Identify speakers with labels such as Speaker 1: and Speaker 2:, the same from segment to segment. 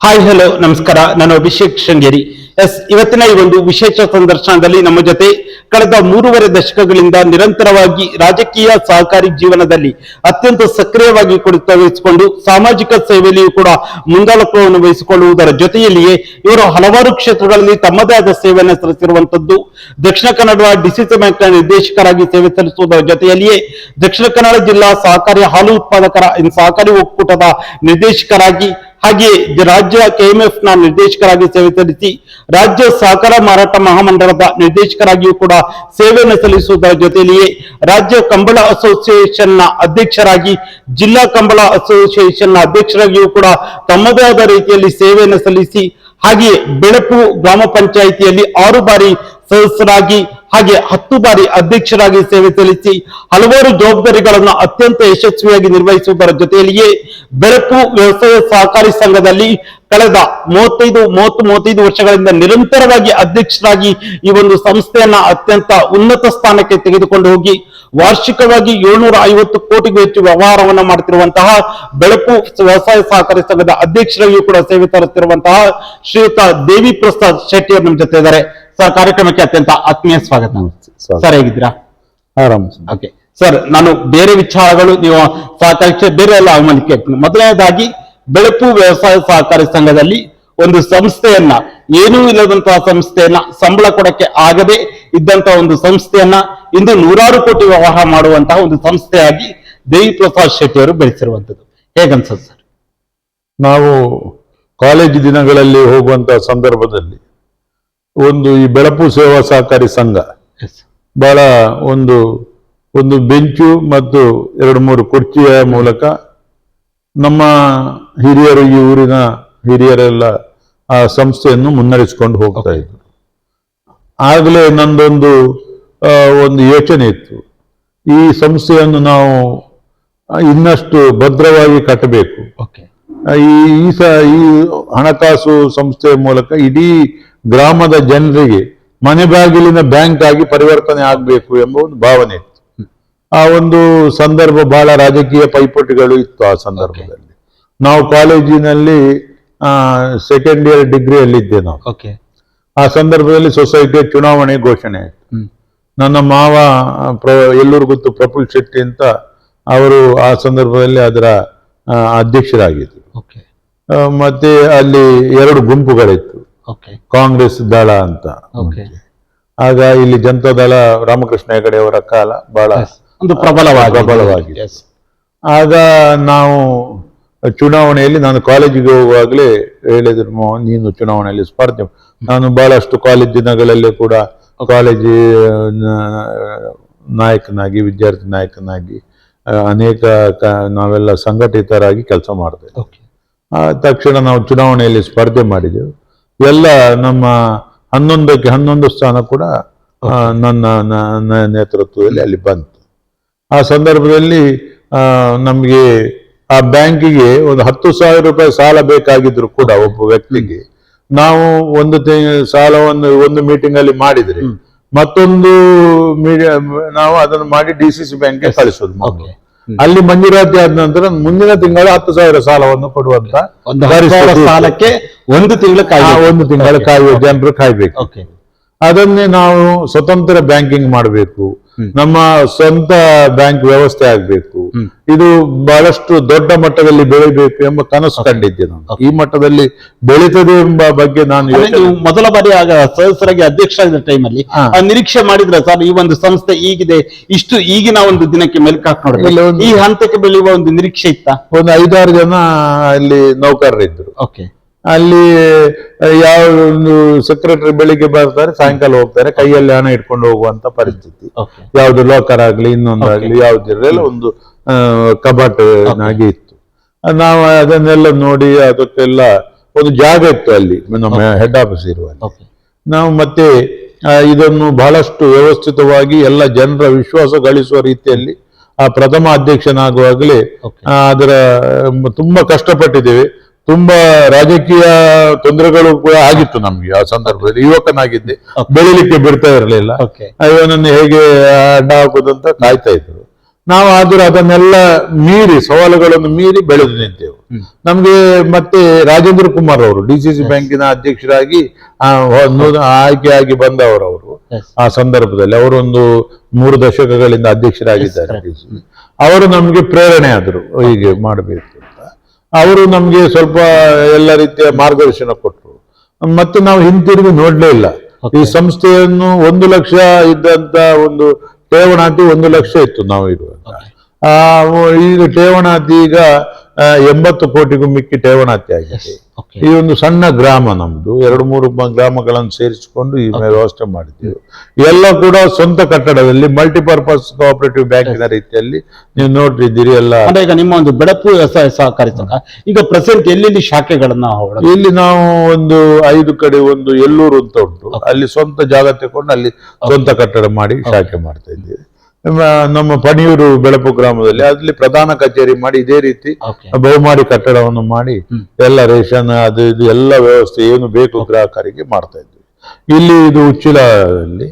Speaker 1: Hi hello ನಮಸ್ಕಾರ. ನಾನು ಅಭಿಷೇಕ್ ಶೃಂಗೇರಿ. ಇವತ್ತಿನ ಈ ಒಂದು ವಿಶೇಷ ಸಂದರ್ಶನದಲ್ಲಿ ನಮ್ಮ ಜೊತೆ ಕಳೆದ 3.5 ದಶಕಗಳಿಂದ ನಿರಂತರವಾಗಿ ರಾಜಕೀಯ ಸಹಕಾರಿ ಜೀವನದಲ್ಲಿ ಅತ್ಯಂತ ಸಕ್ರಿಯವಾಗಿ ತೊಡಗಿಸಿಕೊಂಡು ಸಾಮಾಜಿಕ ಸೇವೆಯಲ್ಲಿಯೂ ಕೂಡ ಮುಂದಾಳತ್ವವನ್ನು ವಹಿಸಿಕೊಳ್ಳುವುದರ ಜೊತೆಯಲ್ಲಿಯೇ ಇವರು ಹಲವಾರು ಕ್ಷೇತ್ರಗಳಲ್ಲಿ ತಮ್ಮದೇ ಆದ ಸೇವೆಯನ್ನು ಸಲ್ಲಿಸಿರುವಂತದ್ದು. ದಕ್ಷಿಣ ಕನ್ನಡ ಡಿಸಿಸಿ ಬ್ಯಾಂಕ್ನ ನಿರ್ದೇಶಕರಾಗಿ ಸೇವೆ ಸಲ್ಲಿಸುವುದರ ಜೊತೆಯಲ್ಲಿಯೇ ದಕ್ಷಿಣ ಕನ್ನಡ ಜಿಲ್ಲಾ ಸಹಕಾರಿ ಹಾಲು ಉತ್ಪಾದಕರ ಸಹಕಾರಿ ಒಕ್ಕೂಟದ ನಿರ್ದೇಶಕರಾಗಿ, ಹಾಗೆಯೇ ರಾಜ್ಯ ಕೆಎಂಎಫ್ ನ ನಿರ್ದೇಶಕರಾಗಿ ಸೇವೆ ಸಲ್ಲಿಸಿ ರಾಜ್ಯ ಸಹಕಾರ ಮಾರಾಟ ಮಹಾಮಂಡಳದ ನಿರ್ದೇಶಕರಾಗಿಯೂ ಕೂಡ ಸೇವೆಯನ್ನು ಸಲ್ಲಿಸುವುದರ ಜೊತೆಯಲ್ಲಿಯೇ ರಾಜ್ಯ ಕಂಬಳ ಅಸೋಸಿಯೇಷನ್ ನ ಅಧ್ಯಕ್ಷರಾಗಿ, ಜಿಲ್ಲಾ ಕಂಬಳ ಅಸೋಸಿಯೇಷನ್ ನ ಅಧ್ಯಕ್ಷರಾಗಿಯೂ ಕೂಡ ತಮ್ಮದೇ ಆದ ರೀತಿಯಲ್ಲಿ ಸೇವೆಯನ್ನು ಸಲ್ಲಿಸಿ, ಹಾಗೆಯೇ ಬೆಳಪು ಗ್ರಾಮ ಪಂಚಾಯಿತಿಯಲ್ಲಿ 6 ಬಾರಿ ಸದಸ್ಯರಾಗಿ, ಹಾಗೆ 10 ಬಾರಿ ಅಧ್ಯಕ್ಷರಾಗಿ ಸೇವೆ ಸಲ್ಲಿಸಿ ಹಲವಾರು ಜವಾಬ್ದಾರಿಗಳನ್ನು ಅತ್ಯಂತ ಯಶಸ್ವಿಯಾಗಿ ನಿರ್ವಹಿಸುವುದರ ಜೊತೆಯಲ್ಲಿಯೇ ಬೆಳಪು ವ್ಯವಸಾಯ ಸಹಕಾರಿ ಸಂಘದಲ್ಲಿ ಕಳೆದ 35 ವರ್ಷಗಳಿಂದ ನಿರಂತರವಾಗಿ ಅಧ್ಯಕ್ಷರಾಗಿ ಈ ಒಂದು ಸಂಸ್ಥೆಯನ್ನ ಅತ್ಯಂತ ಉನ್ನತ ಸ್ಥಾನಕ್ಕೆ ತೆಗೆದುಕೊಂಡು ಹೋಗಿ ವಾರ್ಷಿಕವಾಗಿ 750 ಕೋಟಿಗೂ ಹೆಚ್ಚು ವ್ಯವಹಾರವನ್ನು ಮಾಡುತ್ತಿರುವಂತಹ ಬೆಳಪು ವ್ಯವಸಾಯ ಸಹಕಾರಿ ಸಂಘದ ಅಧ್ಯಕ್ಷರಾಗಿಯೂ ಕೂಡ ಸೇವೆ ಸಲ್ಲಿಸುತ್ತಿರುವಂತಹ ಶ್ರೀಯುತ ದೇವಿ ಪ್ರಸಾದ್ ಶೆಟ್ಟಿ ಅವರು ನಮ್ಮ ಜೊತೆ ಇದ್ದಾರೆ. ಸರ್, ಕಾರ್ಯಕ್ರಮಕ್ಕೆ ಅತ್ಯಂತ ಆತ್ಮೀಯ ಸ್ವಾಗತ. ಸರ್, ಹೇಗಿದ್ದೀರಾ?
Speaker 2: ಆರಾಮ್.
Speaker 1: ಓಕೆ ಸರ್, ನಾನು ಬೇರೆ ವಿಚಾರಗಳು ನೀವು ಸಹಕಾರಿ ಬೇರೆ ಎಲ್ಲ ಅವಮಾನಕ್ಕೆ ಮೊದಲನೇದಾಗಿ ಬೆಳಪು ವ್ಯವಸಾಯ ಸಹಕಾರಿ ಸಂಘದಲ್ಲಿ ಒಂದು ಸಂಸ್ಥೆಯನ್ನ, ಏನೂ ಇಲ್ಲದಂತಹ ಸಂಸ್ಥೆಯನ್ನ, ಸಂಬಳ ಕೊಡಕ್ಕೆ ಆಗದೆ ಇದ್ದಂತಹ ಒಂದು ಸಂಸ್ಥೆಯನ್ನ ಇಂದು 100 ಕೋಟಿ ವ್ಯವಹಾರ ಮಾಡುವಂತಹ ಒಂದು ಸಂಸ್ಥೆಯಾಗಿ ದೇವಿ ಪ್ರಸಾದ್ ಶೆಟ್ಟಿ ಅವರು ಬೆಳೆಸಿರುವಂತದ್ದು ಹೇಗನ್ಸುತ್ತೆ ಸರ್?
Speaker 2: ನಾವು ಕಾಲೇಜು ದಿನಗಳಲ್ಲಿ ಹೋಗುವಂತಹ ಸಂದರ್ಭದಲ್ಲಿ ಈ ಬೆಳಪು ಸೇವಾ ಸಹಕಾರಿ ಸಂಘ ಬಹಳ ಒಂದು ಬೆಂಚು ಮತ್ತು 2-3 ಕುರ್ಚಿಯ ಮೂಲಕ ನಮ್ಮ ಹಿರಿಯರು, ಈ ಊರಿನ ಹಿರಿಯರೆಲ್ಲ ಆ ಸಂಸ್ಥೆಯನ್ನು ಮುನ್ನಡೆಸಿಕೊಂಡು ಹೋಗ್ತಾ ಇದ್ರು. ಆಗಲೇ ನಂದೊಂದು ಯೋಚನೆ ಇತ್ತು, ಈ ಸಂಸ್ಥೆಯನ್ನು ನಾವು ಇನ್ನಷ್ಟು ಭದ್ರವಾಗಿ ಕಟ್ಟಬೇಕು. ಈ ಹಣಕಾಸು ಸಂಸ್ಥೆಯ ಮೂಲಕ ಇಡೀ ಗ್ರಾಮದ ಜನರಿಗೆ ಮನೆ ಬಾಗಿಲಿನ ಬ್ಯಾಂಕ್ ಆಗಿ ಪರಿವರ್ತನೆ ಆಗಬೇಕು ಎಂಬ ಒಂದು ಭಾವನೆ ಇತ್ತು. ಆ ಒಂದು ಸಂದರ್ಭ ಬಹಳ ರಾಜಕೀಯ ಪೈಪೋಟಿಗಳು ಇತ್ತು. ಆ ಸಂದರ್ಭದಲ್ಲಿ ನಾವು ಕಾಲೇಜಿನಲ್ಲಿ ಸೆಕೆಂಡ್ ಇಯರ್ ಡಿಗ್ರಿಯಲ್ಲಿದ್ದೆ ನಾವು. ಆ ಸಂದರ್ಭದಲ್ಲಿ ಸೊಸೈಟಿಯ ಚುನಾವಣೆ ಘೋಷಣೆ ಆಯಿತು. ನನ್ನ ಮಾವ ಎಲ್ಲರಿಗೂ ಗೊತ್ತು, ಪ್ರಫುಲ್ ಶೆಟ್ಟಿ ಅಂತ, ಅವರು ಆ ಸಂದರ್ಭದಲ್ಲಿ ಅದರ ಅಧ್ಯಕ್ಷರಾಗಿದ್ರು. ಮತ್ತೆ ಅಲ್ಲಿ 2 ಗುಂಪುಗಳಿತ್ತು, ಕಾಂಗ್ರೆಸ್ ದಳ ಅಂತ. ಆಗ ಇಲ್ಲಿ ಜನತಾದಳ ರಾಮಕೃಷ್ಣ ಹೆಗಡೆ ಅವರ ಕಾಲ ಬಹಳ ಒಂದು ಪ್ರಬಲವಾಗಿದೆ. ಆಗ ನಾವು ಚುನಾವಣೆಯಲ್ಲಿ, ನಾನು ಕಾಲೇಜಿಗೆ ಹೋಗುವಾಗಲೇ ಹೇಳಿದ್ರು, ನೀನು ಚುನಾವಣೆಯಲ್ಲಿ ಸ್ಪರ್ಧೆ. ನಾನು ಬಹಳಷ್ಟು ಕಾಲೇಜ್ ದಿನಗಳಲ್ಲಿ ಕೂಡ ಕಾಲೇಜಿ ನಾಯಕನಾಗಿ, ವಿದ್ಯಾರ್ಥಿ ನಾಯಕನಾಗಿ ಅನೇಕ ನಾವೆಲ್ಲ ಸಂಘಟಿತರಾಗಿ ಕೆಲಸ ಮಾಡಿದೆ. ತಕ್ಷಣ ನಾವು ಚುನಾವಣೆಯಲ್ಲಿ ಸ್ಪರ್ಧೆ ಮಾಡಿದೆವು. ಎಲ್ಲ ನಮ್ಮ 11ಕ್ಕೆ 11 ಸ್ಥಾನ ಕೂಡ ನನ್ನ ನೇತೃತ್ವದಲ್ಲಿ ಅಲ್ಲಿ ಬಂತು. ಆ ಸಂದರ್ಭದಲ್ಲಿ ನಮಗೆ ಆ ಬ್ಯಾಂಕಿಗೆ ಒಂದು 10,000 ರೂಪಾಯಿ ಸಾಲ ಬೇಕಾಗಿದ್ರು ಕೂಡ ಒಬ್ಬ ವ್ಯಕ್ತಿಗೆ. ನಾವು ಒಂದು ಮೀಟಿಂಗ್ ಅಲ್ಲಿ ಮಾಡಿದ್ರೆ ಮತ್ತೊಂದು ನಾವು ಅದನ್ನು ಮಾಡಿ ಡಿಸಿಸಿ ಬ್ಯಾಂಕ್ಗೆ ಕಳಿಸೋದು. ಅಲ್ಲಿ ಮಂಜೂರಾತಿ ಆದ ನಂತರ ಮುಂದಿನ ತಿಂಗಳು 10,000 ಸಾಲವನ್ನು ಕೊಡುವಂತ
Speaker 1: ಸಾಲಕ್ಕೆ ಒಂದು ತಿಂಗಳು
Speaker 2: ಕಾಯುವ ಜನರು ಕಾಯ್ಬೇಕು. ಅದನ್ನೇ ನಾವು ಸ್ವತಂತ್ರ ಬ್ಯಾಂಕಿಂಗ್ ಮಾಡಬೇಕು, ನಮ್ಮ ಸ್ವಂತ ಬ್ಯಾಂಕ್ ವ್ಯವಸ್ಥೆ ಆಗ್ಬೇಕು, ಇದು ಬಹಳಷ್ಟು ದೊಡ್ಡ ಮಟ್ಟದಲ್ಲಿ ಬೆಳಿಬೇಕು ಎಂಬ ಕನಸು ಕಂಡಿದ್ದೆ ನಾನು. ಈ ಮಟ್ಟದಲ್ಲಿ ಬೆಳೀತದೆ ಎಂಬ ಬಗ್ಗೆ ನಾನು
Speaker 1: ಮೊದಲ ಬಾರಿ ಆಗ ಸದಸ್ಯರಾಗಿ ಅಧ್ಯಕ್ಷ ಆಗಿದ್ದ ಟೈಮಲ್ಲಿ ನಿರೀಕ್ಷೆ ಮಾಡಿದ್ರೆ ಸರ್, ಈ ಒಂದು ಸಂಸ್ಥೆ ಈಗಿದೆ, ಇಷ್ಟು ಈಗಿನ ಒಂದು ದಿನಕ್ಕೆ ಮೆಲ್ಕು ಹಾಕಿ ಈ ಹಂತಕ್ಕೆ ಬೆಳೆಯುವ ಒಂದು ನಿರೀಕ್ಷೆ ಇತ್ತ?
Speaker 2: ಒಂದು 5-6 ಜನ ಅಲ್ಲಿ ನೌಕರರಿದ್ರು. ಅಲ್ಲಿ ಯಾವ ಒಂದು ಸೆಕ್ರೆಟರಿ ಬೆಳಿಗ್ಗೆ ಬರ್ತಾರೆ, ಸಾಯಂಕಾಲ ಹೋಗ್ತಾರೆ, ಕೈಯಲ್ಲಿ ಹಣ ಇಟ್ಕೊಂಡು ಹೋಗುವಂತ ಪರಿಸ್ಥಿತಿ. ಯಾವ್ದು ಲಾಕರ್ ಆಗ್ಲಿ ಇನ್ನೊಂದಾಗ್ಲಿ ಯಾವ್ದಿರಲಿಲ್ಲ, ಒಂದು ಕಬಾಟಿನಾಗಿ ಇತ್ತು. ನಾವು ಅದನ್ನೆಲ್ಲ ನೋಡಿ ಅದಕ್ಕೆಲ್ಲ ಒಂದು ಜಾಗ ಇತ್ತು ಅಲ್ಲಿ ನಮ್ಮ ಹೆಡ್ ಆಫೀಸ್ ಇರುವಲ್ಲಿ. ನಾವು ಮತ್ತೆ ಇದನ್ನು ಬಹಳಷ್ಟು ವ್ಯವಸ್ಥಿತವಾಗಿ ಎಲ್ಲ ಜನರ ವಿಶ್ವಾಸ ಗಳಿಸುವ ರೀತಿಯಲ್ಲಿ ಆ ಪ್ರಥಮ ಅಧ್ಯಕ್ಷನಾಗುವಾಗಲೇ ಅದರ ತುಂಬಾ ಕಷ್ಟಪಟ್ಟಿದ್ದೇವೆ. ತುಂಬಾ ರಾಜಕೀಯ ತೊಂದರೆಗಳು ಕೂಡ ಆಗಿತ್ತು ನಮ್ಗೆ. ಆ ಸಂದರ್ಭದಲ್ಲಿ ಯುವಕನಾಗಿದ್ದೆ, ಬೆಳಿಲಿಕ್ಕೆ ಬಿಡ್ತಾ ಇರಲಿಲ್ಲ. ಇವನನ್ನು ಹೇಗೆ ಅಡ್ಡ ಹಾಕುದಂತ ಕಾಯ್ತಾ ಇದ್ರು. ನಾವು ಆದ್ರೂ ಅದನ್ನೆಲ್ಲ ಮೀರಿ, ಸವಾಲುಗಳನ್ನು ಮೀರಿ ಬೆಳೆದು ನಿಂತೆವು. ನಮ್ಗೆ ಮತ್ತೆ ರಾಜೇಂದ್ರ ಕುಮಾರ್ ಅವರು DCC ಬ್ಯಾಂಕಿನ ಅಧ್ಯಕ್ಷರಾಗಿ ಆಯ್ಕೆಯಾಗಿ ಬಂದವರು. ಅವರು ಆ ಸಂದರ್ಭದಲ್ಲಿ ಅವರೊಂದು 3 ದಶಕಗಳಿಂದ ಅಧ್ಯಕ್ಷರಾಗಿದ್ದಾರೆ DCC. ಅವರು ನಮ್ಗೆ ಪ್ರೇರಣೆ ಆದರು ಹೀಗೆ ಮಾಡಬೇಕು ಅಂತ. ಅವರು ನಮ್ಗೆ ಸ್ವಲ್ಪ ಎಲ್ಲ ರೀತಿಯ ಮಾರ್ಗದರ್ಶನ ಕೊಟ್ಟರು. ಮತ್ತೆ ನಾವು ಹಿಂತಿರುಗಿ ನೋಡ್ಲೇ ಇಲ್ಲ. ಈ ಸಂಸ್ಥೆಯನ್ನು 1 ಲಕ್ಷ ಇದ್ದಂತ ಒಂದು ಠೇವಣಾತಿ 1 ಲಕ್ಷ ಇತ್ತು ನಾವು ಇರುವಾಗ. ಈಗ ಠೇವಣಾತಿ ಈಗ 80 ಕೋಟಿಗೂ ಮಿಕ್ಕಿ ಠೇವಣಾತಿ ಆಗಿದೆ. ಈ ಒಂದು ಸಣ್ಣ ಗ್ರಾಮ ನಮ್ದು, 2-3 ಗ್ರಾಮಗಳನ್ನು ಸೇರಿಸಿಕೊಂಡು ಈ ವ್ಯವಸ್ಥೆ ಮಾಡಿದ್ದೇವೆ. ಎಲ್ಲ ಕೂಡ ಸ್ವಂತ ಕಟ್ಟಡದಲ್ಲಿ ಮಲ್ಟಿಪರ್ಪಸ್ ಕೋಆಪರೇಟಿವ್ ಬ್ಯಾಂಕಿನ ರೀತಿಯಲ್ಲಿ ನೀವು ನೋಡ್ತಿದ್ದೀರಿ ಎಲ್ಲ.
Speaker 1: ಈಗ ನಿಮ್ಮ ಒಂದು ಬೆಳಪು ವ್ಯವಸಾಯ ಸಹಕಾರಿ ಸಂಘ ಈಗ ಪ್ರೆಸೆಂಟ್ ಎಲ್ಲೆಲ್ಲಿ ಶಾಖೆಗಳನ್ನ
Speaker 2: ಇಲ್ಲಿ ನಾವು ಒಂದು 5 ಕಡೆ, ಒಂದು ಎಲ್ಲೂರು ಅಂತ ಉಂಟು, ಅಲ್ಲಿ ಸ್ವಂತ ಜಾಗ ತಗೊಂಡು ಅಲ್ಲಿ ಸ್ವಂತ ಕಟ್ಟಡ ಮಾಡಿ ಶಾಖೆ ಮಾಡ್ತಾ ಇದ್ದೀವಿ. ನಮ್ಮ ಪಣಿಯೂರು ಬೆಳಪು ಗ್ರಾಮದಲ್ಲಿ ಅಲ್ಲಿ ಪ್ರಧಾನ ಕಚೇರಿ ಮಾಡಿ ಇದೇ ರೀತಿ ಬಹುಮಾಡಿ ಕಟ್ಟಡವನ್ನು ಮಾಡಿ ಎಲ್ಲ ರೇಷನ್ ಅದು ಇದು ಎಲ್ಲ ವ್ಯವಸ್ಥೆ ಏನು ಬೇಕು ಗ್ರಾಹಕರಿಗೆ ಮಾಡ್ತಾ ಇದ್ವಿ. ಇಲ್ಲಿ ಇದು ಉಚ್ಚಿಲದಲ್ಲಿ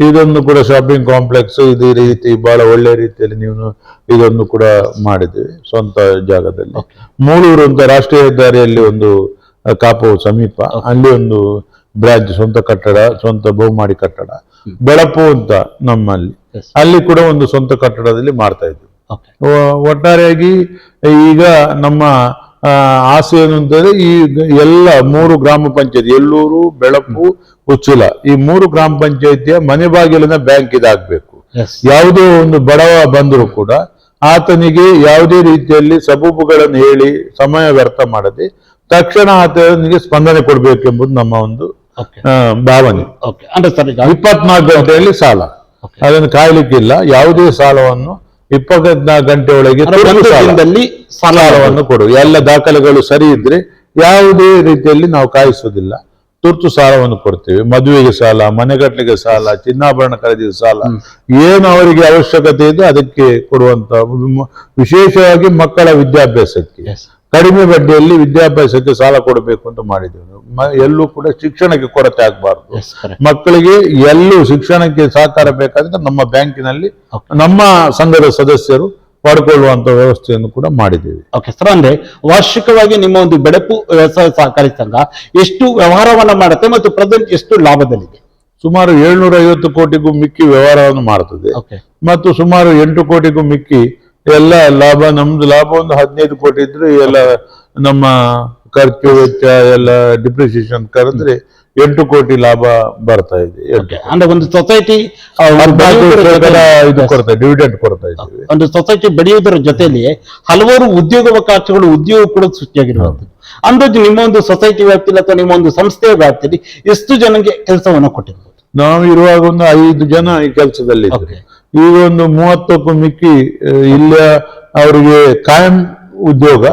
Speaker 2: ಇದೊಂದು ಕೂಡ ಶಾಪಿಂಗ್ ಕಾಂಪ್ಲೆಕ್ಸ್ ಇದೇ ರೀತಿ ಬಹಳ ಒಳ್ಳೆ ರೀತಿಯಲ್ಲಿ ನೀವು ಇದೊಂದು ಕೂಡ ಮಾಡಿದ್ವಿ ಸ್ವಂತ ಜಾಗದಲ್ಲಿ. ಮೂಳೂರು ಅಂತ ರಾಷ್ಟ್ರೀಯ ಹೆದ್ದಾರಿಯಲ್ಲಿ ಒಂದು ಕಾಪು ಸಮೀಪ, ಅಲ್ಲಿ ಒಂದು ಬ್ರಾಂಚ್ ಸ್ವಂತ ಕಟ್ಟಡ, ಸ್ವಂತ ಬಹುಮಾಡಿ ಕಟ್ಟಡ. ಬೆಳಪು ಅಂತ ನಮ್ಮಲ್ಲಿ, ಅಲ್ಲಿ ಕೂಡ ಒಂದು ಸ್ವಂತ ಕಟ್ಟಡದಲ್ಲಿ ಮಾಡ್ತಾ ಇದ್ವಿ. ಒಟ್ಟಾರೆಯಾಗಿ ಈಗ ನಮ್ಮ ಆಸೆ ಏನು ಅಂತಂದ್ರೆ ಈ ಎಲ್ಲ 3 ಗ್ರಾಮ ಪಂಚಾಯತಿ, ಎಲ್ಲೂರು, ಬೆಳಪು, ಉಚ್ಚಿಲ, ಈ 3 ಗ್ರಾಮ ಪಂಚಾಯತಿಯ ಮನೆ ಬಾಗಿಲಿನ ಬ್ಯಾಂಕ್ ಇದಾಗಬೇಕು. ಯಾವುದೇ ಒಂದು ಬಡವ ಬಂದರೂ ಕೂಡ ಆತನಿಗೆ ಯಾವುದೇ ರೀತಿಯಲ್ಲಿ ಸಬೂಬುಗಳನ್ನು ಹೇಳಿ ಸಮಯ ವ್ಯರ್ಥ ಮಾಡದೆ ತಕ್ಷಣ ಆತನಿಗೆ ಸ್ಪಂದನೆ ಕೊಡ್ಬೇಕೆಂಬುದು ನಮ್ಮ ಒಂದು ಭಾವನೆ. 24 ಗಂಟೆಯಲ್ಲಿ ಸಾಲ, ಅದನ್ನು ಕಾಯ್ಲಿಕ್ಕಿಲ್ಲ. ಯಾವುದೇ ಸಾಲವನ್ನು 24 ಗಂಟೆ ಒಳಗೆ ಸಾಲವನ್ನು ಕೊಡು. ಎಲ್ಲ ದಾಖಲೆಗಳು ಸರಿ ಇದ್ರೆ ಯಾವುದೇ ರೀತಿಯಲ್ಲಿ ನಾವು ಕಾಯಿಸುವುದಿಲ್ಲ. ತುರ್ತು ಸಾಲವನ್ನು ಕೊಡ್ತೇವೆ. ಮದುವೆಗೆ ಸಾಲ, ಮನೆಗಟ್ಟಲಿಗೆ ಸಾಲ, ಚಿನ್ನಾಭರಣ ಖರೀದಿಗೆ ಸಾಲ, ಏನು ಅವರಿಗೆ ಅವಶ್ಯಕತೆ ಇದೆ ಅದಕ್ಕೆ ಕೊಡುವಂತ, ವಿಶೇಷವಾಗಿ ಮಕ್ಕಳ ವಿದ್ಯಾಭ್ಯಾಸಕ್ಕೆ ಕಡಿಮೆ ಬಡ್ಡಿಯಲ್ಲಿ ವಿದ್ಯಾಭ್ಯಾಸಕ್ಕೆ ಸಾಲ ಕೊಡಬೇಕು ಅಂತ ಮಾಡಿದ್ದೇವೆ. ಎಲ್ಲೂ ಕೂಡ ಶಿಕ್ಷಣಕ್ಕೆ ಕೊರತೆ ಆಗಬಾರ್ದು. ಮಕ್ಕಳಿಗೆ ಎಲ್ಲೂ ಶಿಕ್ಷಣಕ್ಕೆ ಸಹಕಾರ ಬೇಕಾದ್ರೆ ನಮ್ಮ ಬ್ಯಾಂಕಿನಲ್ಲಿ ನಮ್ಮ ಸಂಘದ ಸದಸ್ಯರು ಪಡ್ಕೊಳ್ಳುವಂತ ವ್ಯವಸ್ಥೆಯನ್ನು ಕೂಡ ಮಾಡಿದ್ದೇವೆ.
Speaker 1: ಓಕೆ ಸರ್, ಅಂದ್ರೆ ವಾರ್ಷಿಕವಾಗಿ ನಿಮ್ಮ ಒಂದು ಬೆಳಪು ವ್ಯವಸಾಯ ಸಹಕಾರಿ ಸಂಘ ಎಷ್ಟು ವ್ಯವಹಾರವನ್ನ ಮಾಡುತ್ತೆ ಮತ್ತು ಪ್ರೆಸೆಂಟ್ ಎಷ್ಟು ಲಾಭದಲ್ಲಿದೆ?
Speaker 2: ಸುಮಾರು 750 ಕೋಟಿಗೂ ಮಿಕ್ಕಿ ವ್ಯವಹಾರವನ್ನು ಮಾಡ್ತದೆ. ಮತ್ತು ಸುಮಾರು 8 ಕೋಟಿಗೂ ಮಿಕ್ಕಿ ಎಲ್ಲ ಲಾಭ. ನಮ್ದು ಲಾಭ ಒಂದು 15 ಕೋಟಿ ಇದ್ರೆ ಎಲ್ಲ ನಮ್ಮ ಖರ್ಚು ವೆಚ್ಚ ಎಲ್ಲ ಡಿಪ್ರಿಸಿಯೇಷನ್ ಕರೆದ್ರೆ 8 ಕೋಟಿ ಲಾಭ ಬರ್ತಾ ಇದೆ.
Speaker 1: ಅಂದ್ರೆ ಒಂದು ಸೊಸೈಟಿ
Speaker 2: ಇದು ಕೊಡ್ತಾ ಡಿವಿಡೆಂಡ್ ಕೊಡ್ತಾ ಇದ್ದೀವಿ.
Speaker 1: ಒಂದು ಸೊಸೈಟಿ ಬೆಳೆಯುವುದರ ಜೊತೆಯಲ್ಲಿ ಹಲವಾರು ಉದ್ಯೋಗಾವಕಾಶಗಳು, ಉದ್ಯೋಗ ಕೂಡ ಸೃಷ್ಟಿಯಾಗಿರುವಂತದ್ದು. ಅಂದಾಜು ನಿಮ್ಮ ಒಂದು ಸೊಸೈಟಿ ವ್ಯಾಪ್ತಿಯಲ್ಲಿ ಅಥವಾ ನಿಮ್ಮ ಒಂದು ಸಂಸ್ಥೆಯ ವ್ಯಾಪ್ತಿಯಲ್ಲಿ ಎಷ್ಟು ಜನಕ್ಕೆ ಕೆಲಸವನ್ನು ಕೊಟ್ಟಿರ್ಬೋದು?
Speaker 2: ನಾವು ಇರುವಾಗ ಒಂದು 5 ಜನ ಈ ಕೆಲಸದಲ್ಲಿ ಇದ್ದಾರೆ. ಈಗ ಒಂದು 30ಕ್ಕೂ ಮಿಕ್ಕಿ ಇಲ್ಲ ಅವರಿಗೆ ಕಾಯಂ ಉದ್ಯೋಗ,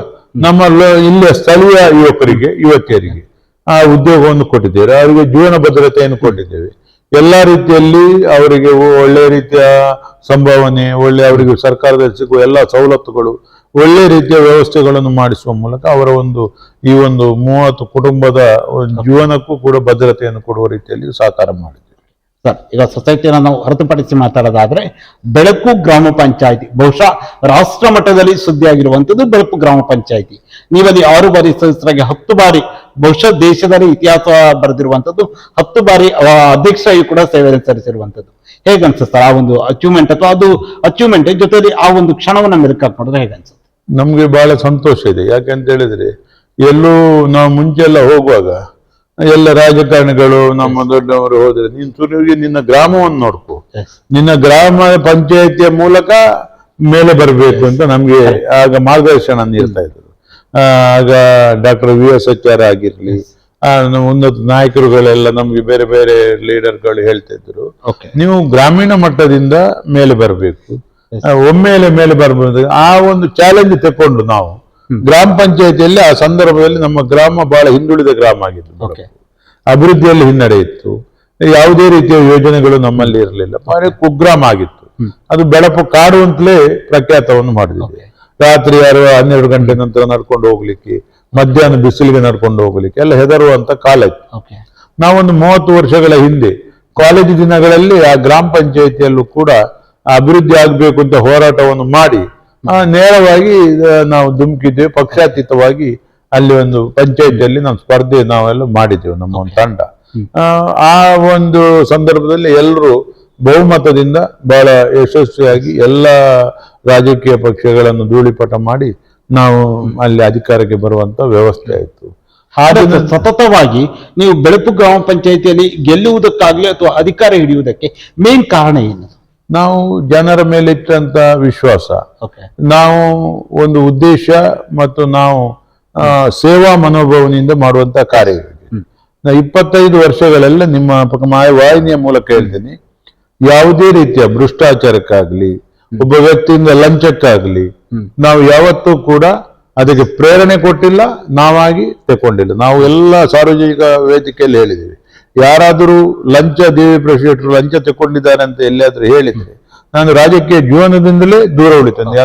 Speaker 2: ನಮ್ಮ ಇಲ್ಲಿಯ ಸ್ಥಳೀಯ ಯುವಕರಿಗೆ, ಯುವತಿಯರಿಗೆ ಆ ಉದ್ಯೋಗವನ್ನು ಕೊಟ್ಟಿದ್ದೇವೆ. ಅವರಿಗೆ ಜೀವನ ಭದ್ರತೆಯನ್ನು ಕೊಟ್ಟಿದ್ದೇವೆ. ಎಲ್ಲಾ ರೀತಿಯಲ್ಲಿ ಅವರಿಗೆ ಒಳ್ಳೆ ರೀತಿಯ ಸಂಭಾವನೆ, ಒಳ್ಳೆ ಅವರಿಗೆ ಸರ್ಕಾರದಲ್ಲಿ ಸಿಗುವ ಎಲ್ಲ ಸವಲತ್ತುಗಳು, ಒಳ್ಳೆ ರೀತಿಯ ವ್ಯವಸ್ಥೆಗಳನ್ನು ಮಾಡಿಸುವ ಮೂಲಕ ಅವರ ಒಂದು ಈ ಒಂದು 30 ಕುಟುಂಬದ ಜೀವನಕ್ಕೂ ಕೂಡ ಭದ್ರತೆಯನ್ನು ಕೊಡುವ ರೀತಿಯಲ್ಲಿ ಸಹಕಾರ ಮಾಡಿದ್ದೇವೆ.
Speaker 1: ಸರ್, ಈಗ ಸೊಸೈಟಿಯನ್ನು ನಾವು ಹೊರತುಪಡಿಸಿ ಮಾತಾಡೋದಾದ್ರೆ ಬೆಳಕು ಗ್ರಾಮ ಪಂಚಾಯಿತಿ ಬಹುಶಃ ರಾಷ್ಟ್ರ ಮಟ್ಟದಲ್ಲಿ ಸುದ್ದಿಯಾಗಿರುವಂತದ್ದು ಬೆಳಕು ಗ್ರಾಮ ಪಂಚಾಯಿತಿ. ನೀವಲ್ಲಿ 6 ಬಾರಿ ಸದಸ್ಯರಾಗಿ 10 ಬಾರಿ ಬಹುಶಃ ದೇಶದಲ್ಲಿ ಇತಿಹಾಸ ಬರೆದಿರುವಂತದ್ದು, 10 ಬಾರಿ ಅಧ್ಯಕ್ಷರಾಗಿ ಕೂಡ ಸೇವೆ ಸಲ್ಲಿಸಿರುವಂತದ್ದು. ಹೇಗನ್ಸುತ್ತೆ ಆ ಒಂದು ಅಚೀವ್ಮೆಂಟ್, ಅಥವಾ ಅದು ಅಚೀವ್ಮೆಂಟ್ ಜೊತೆಲಿ ಆ ಒಂದು ಕ್ಷಣವನ್ನ ಮೆಲುಕು ಹಾಕೊಂಡ್ರೆ ಹೇಗನ್ಸುತ್ತೆ?
Speaker 2: ನಮ್ಗೆ ಬಹಳ ಸಂತೋಷ ಇದೆ. ಯಾಕಂತ ಹೇಳಿದ್ರೆ ಎಲ್ಲೂ ನಾವು ಮುಂಚೆ ಎಲ್ಲ ಹೋಗುವಾಗ ಎಲ್ಲ ರಾಜಕಾರಣಿಗಳು ನಮ್ಮ ದೊಡ್ಡವರು ಹೋದ್ರೆ ನೀನ್ ಸುರುಗಿ ನಿನ್ನ ಗ್ರಾಮವನ್ನು ನೋಡ್ಕೊ, ನಿನ್ನ ಗ್ರಾಮ ಪಂಚಾಯತಿಯ ಮೂಲಕ ಮೇಲೆ ಬರಬೇಕು ಅಂತ ನಮ್ಗೆ ಆಗ ಮಾರ್ಗದರ್ಶನ ನೀಡ್ತಾ ಇದ್ರು. ಆಗ ಡಾಕ್ಟರ್ VS ಆಚಾರ್ಯ ಆಗಿರ್ಲಿ, ಉನ್ನತ ನಾಯಕರುಗಳೆಲ್ಲ ನಮ್ಗೆ ಬೇರೆ ಬೇರೆ ಲೀಡರ್ಗಳು ಹೇಳ್ತಾ ಇದ್ರು, ನೀವು ಗ್ರಾಮೀಣ ಮಟ್ಟದಿಂದ ಮೇಲೆ ಬರಬೇಕು, ಒಮ್ಮೆಲೆ ಮೇಲೆ ಬರ್ಬೋದು. ಆ ಒಂದು ಚಾಲೆಂಜ್ ತಕೊಂಡು ನಾವು ಗ್ರಾಮ ಪಂಚಾಯತಿಯಲ್ಲಿ ಆ ಸಂದರ್ಭದಲ್ಲಿ ನಮ್ಮ ಗ್ರಾಮ ಬಹಳ ಹಿಂದುಳಿದ ಗ್ರಾಮ ಆಗಿತ್ತು. ಅಭಿವೃದ್ಧಿಯಲ್ಲಿ ಹಿನ್ನಡೆ ಇತ್ತು. ಯಾವುದೇ ರೀತಿಯ ಯೋಜನೆಗಳು ನಮ್ಮಲ್ಲಿ ಇರಲಿಲ್ಲ. ಭಾರಿ ಕುಗ್ರಾಮ ಆಗಿತ್ತು. ಅದು ಬೆಳಪು ಕಾಡು ಅಂತಲೇ ಪ್ರಖ್ಯಾತವನ್ನು ಮಾಡಿದ್ವಿ. ರಾತ್ರಿ 12 ಗಂಟೆ ನಂತರ ನಡ್ಕೊಂಡು ಹೋಗ್ಲಿಕ್ಕೆ, ಮಧ್ಯಾಹ್ನ ಬಿಸಿಲಿಗೆ ನಡ್ಕೊಂಡು ಹೋಗ್ಲಿಕ್ಕೆ ಎಲ್ಲ ಹೆದರುವಂತ ಕಾಲ ಇತ್ತು. ನಾವೊಂದು 30 ವರ್ಷಗಳ ಹಿಂದೆ ಕಾಲೇಜು ದಿನಗಳಲ್ಲಿ ಆ ಗ್ರಾಮ ಪಂಚಾಯತಿಯಲ್ಲೂ ಕೂಡ ಅಭಿವೃದ್ಧಿ ಆಗ್ಬೇಕು ಅಂತ ಹೋರಾಟವನ್ನು ಮಾಡಿ ನೇರವಾಗಿ ನಾವು ಧುಮುಕಿದ್ದೇವೆ. ಪಕ್ಷಾತೀತವಾಗಿ ಅಲ್ಲಿ ಒಂದು ಪಂಚಾಯತಿಯಲ್ಲಿ ನಾವು ಸ್ಪರ್ಧೆ ನಾವೆಲ್ಲ ಮಾಡಿದ್ದೇವೆ, ನಮ್ಮ ಒಂದು ತಂಡ. ಆ ಒಂದು ಸಂದರ್ಭದಲ್ಲಿ ಎಲ್ಲರೂ ಬಹುಮತದಿಂದ ಬಹಳ ಯಶಸ್ವಿಯಾಗಿ ಎಲ್ಲ ರಾಜಕೀಯ ಪಕ್ಷಗಳನ್ನು ಧೂಳಿಪಟ ಮಾಡಿ ನಾವು ಅಲ್ಲಿ ಅಧಿಕಾರಕ್ಕೆ ಬರುವಂತ ವ್ಯವಸ್ಥೆ ಆಯಿತು.
Speaker 1: ಹಾಗಾದ್ರೆ ಸತತವಾಗಿ ನೀವು ಬೆಳಪು ಗ್ರಾಮ ಪಂಚಾಯಿತಿಯಲ್ಲಿ ಗೆಲ್ಲುವುದಕ್ಕಾಗ್ಲಿ ಅಥವಾ ಅಧಿಕಾರ ಹಿಡಿಯುವುದಕ್ಕೆ ಮೇನ್ ಕಾರಣ ಏನು?
Speaker 2: ನಾವು ಜನರ ಮೇಲೆ ಇಟ್ಟಂತ ವಿಶ್ವಾಸ, ನಾವು ಒಂದು ಉದ್ದೇಶ ಮತ್ತು ನಾವು ಸೇವಾ ಮನೋಭಾವನೆಯಿಂದ ಮಾಡುವಂತ ಕಾರ್ಯಗಳಿಗೆ 25 ವರ್ಷಗಳೆಲ್ಲ ನಿಮ್ಮ ವಾಹಿನಿಯ ಮೂಲಕ ಹೇಳ್ತೀನಿ, ಯಾವುದೇ ರೀತಿಯ ಭ್ರಷ್ಟಾಚಾರಕ್ಕಾಗ್ಲಿ ಒಬ್ಬ ವ್ಯಕ್ತಿಯಿಂದ ಲಂಚಕ್ಕಾಗ್ಲಿ ನಾವು ಯಾವತ್ತೂ ಕೂಡ ಅದಕ್ಕೆ ಪ್ರೇರಣೆ ಕೊಟ್ಟಿಲ್ಲ, ನಾವಾಗಿ ತಗೊಂಡಿಲ್ಲ. ನಾವು ಎಲ್ಲ ಸಾರ್ವಜನಿಕ ವೇದಿಕೆಯಲ್ಲಿ ಹೇಳಿದ್ದೀವಿ, ಯಾರಾದರೂ ಲಂಚ ದೇವಿ ಪ್ರಶೇಷರು ಲಂಚ ತಗೊಂಡಿದ್ದಾರೆ ಅಂತ ಎಲ್ಲಿಯಾದ್ರೂ ಹೇಳಿದ್ರೆ ನಾನು ರಾಜಕೀಯ ಜೀವನದಿಂದಲೇ ದೂರ ಉಳಿತೇನೆ.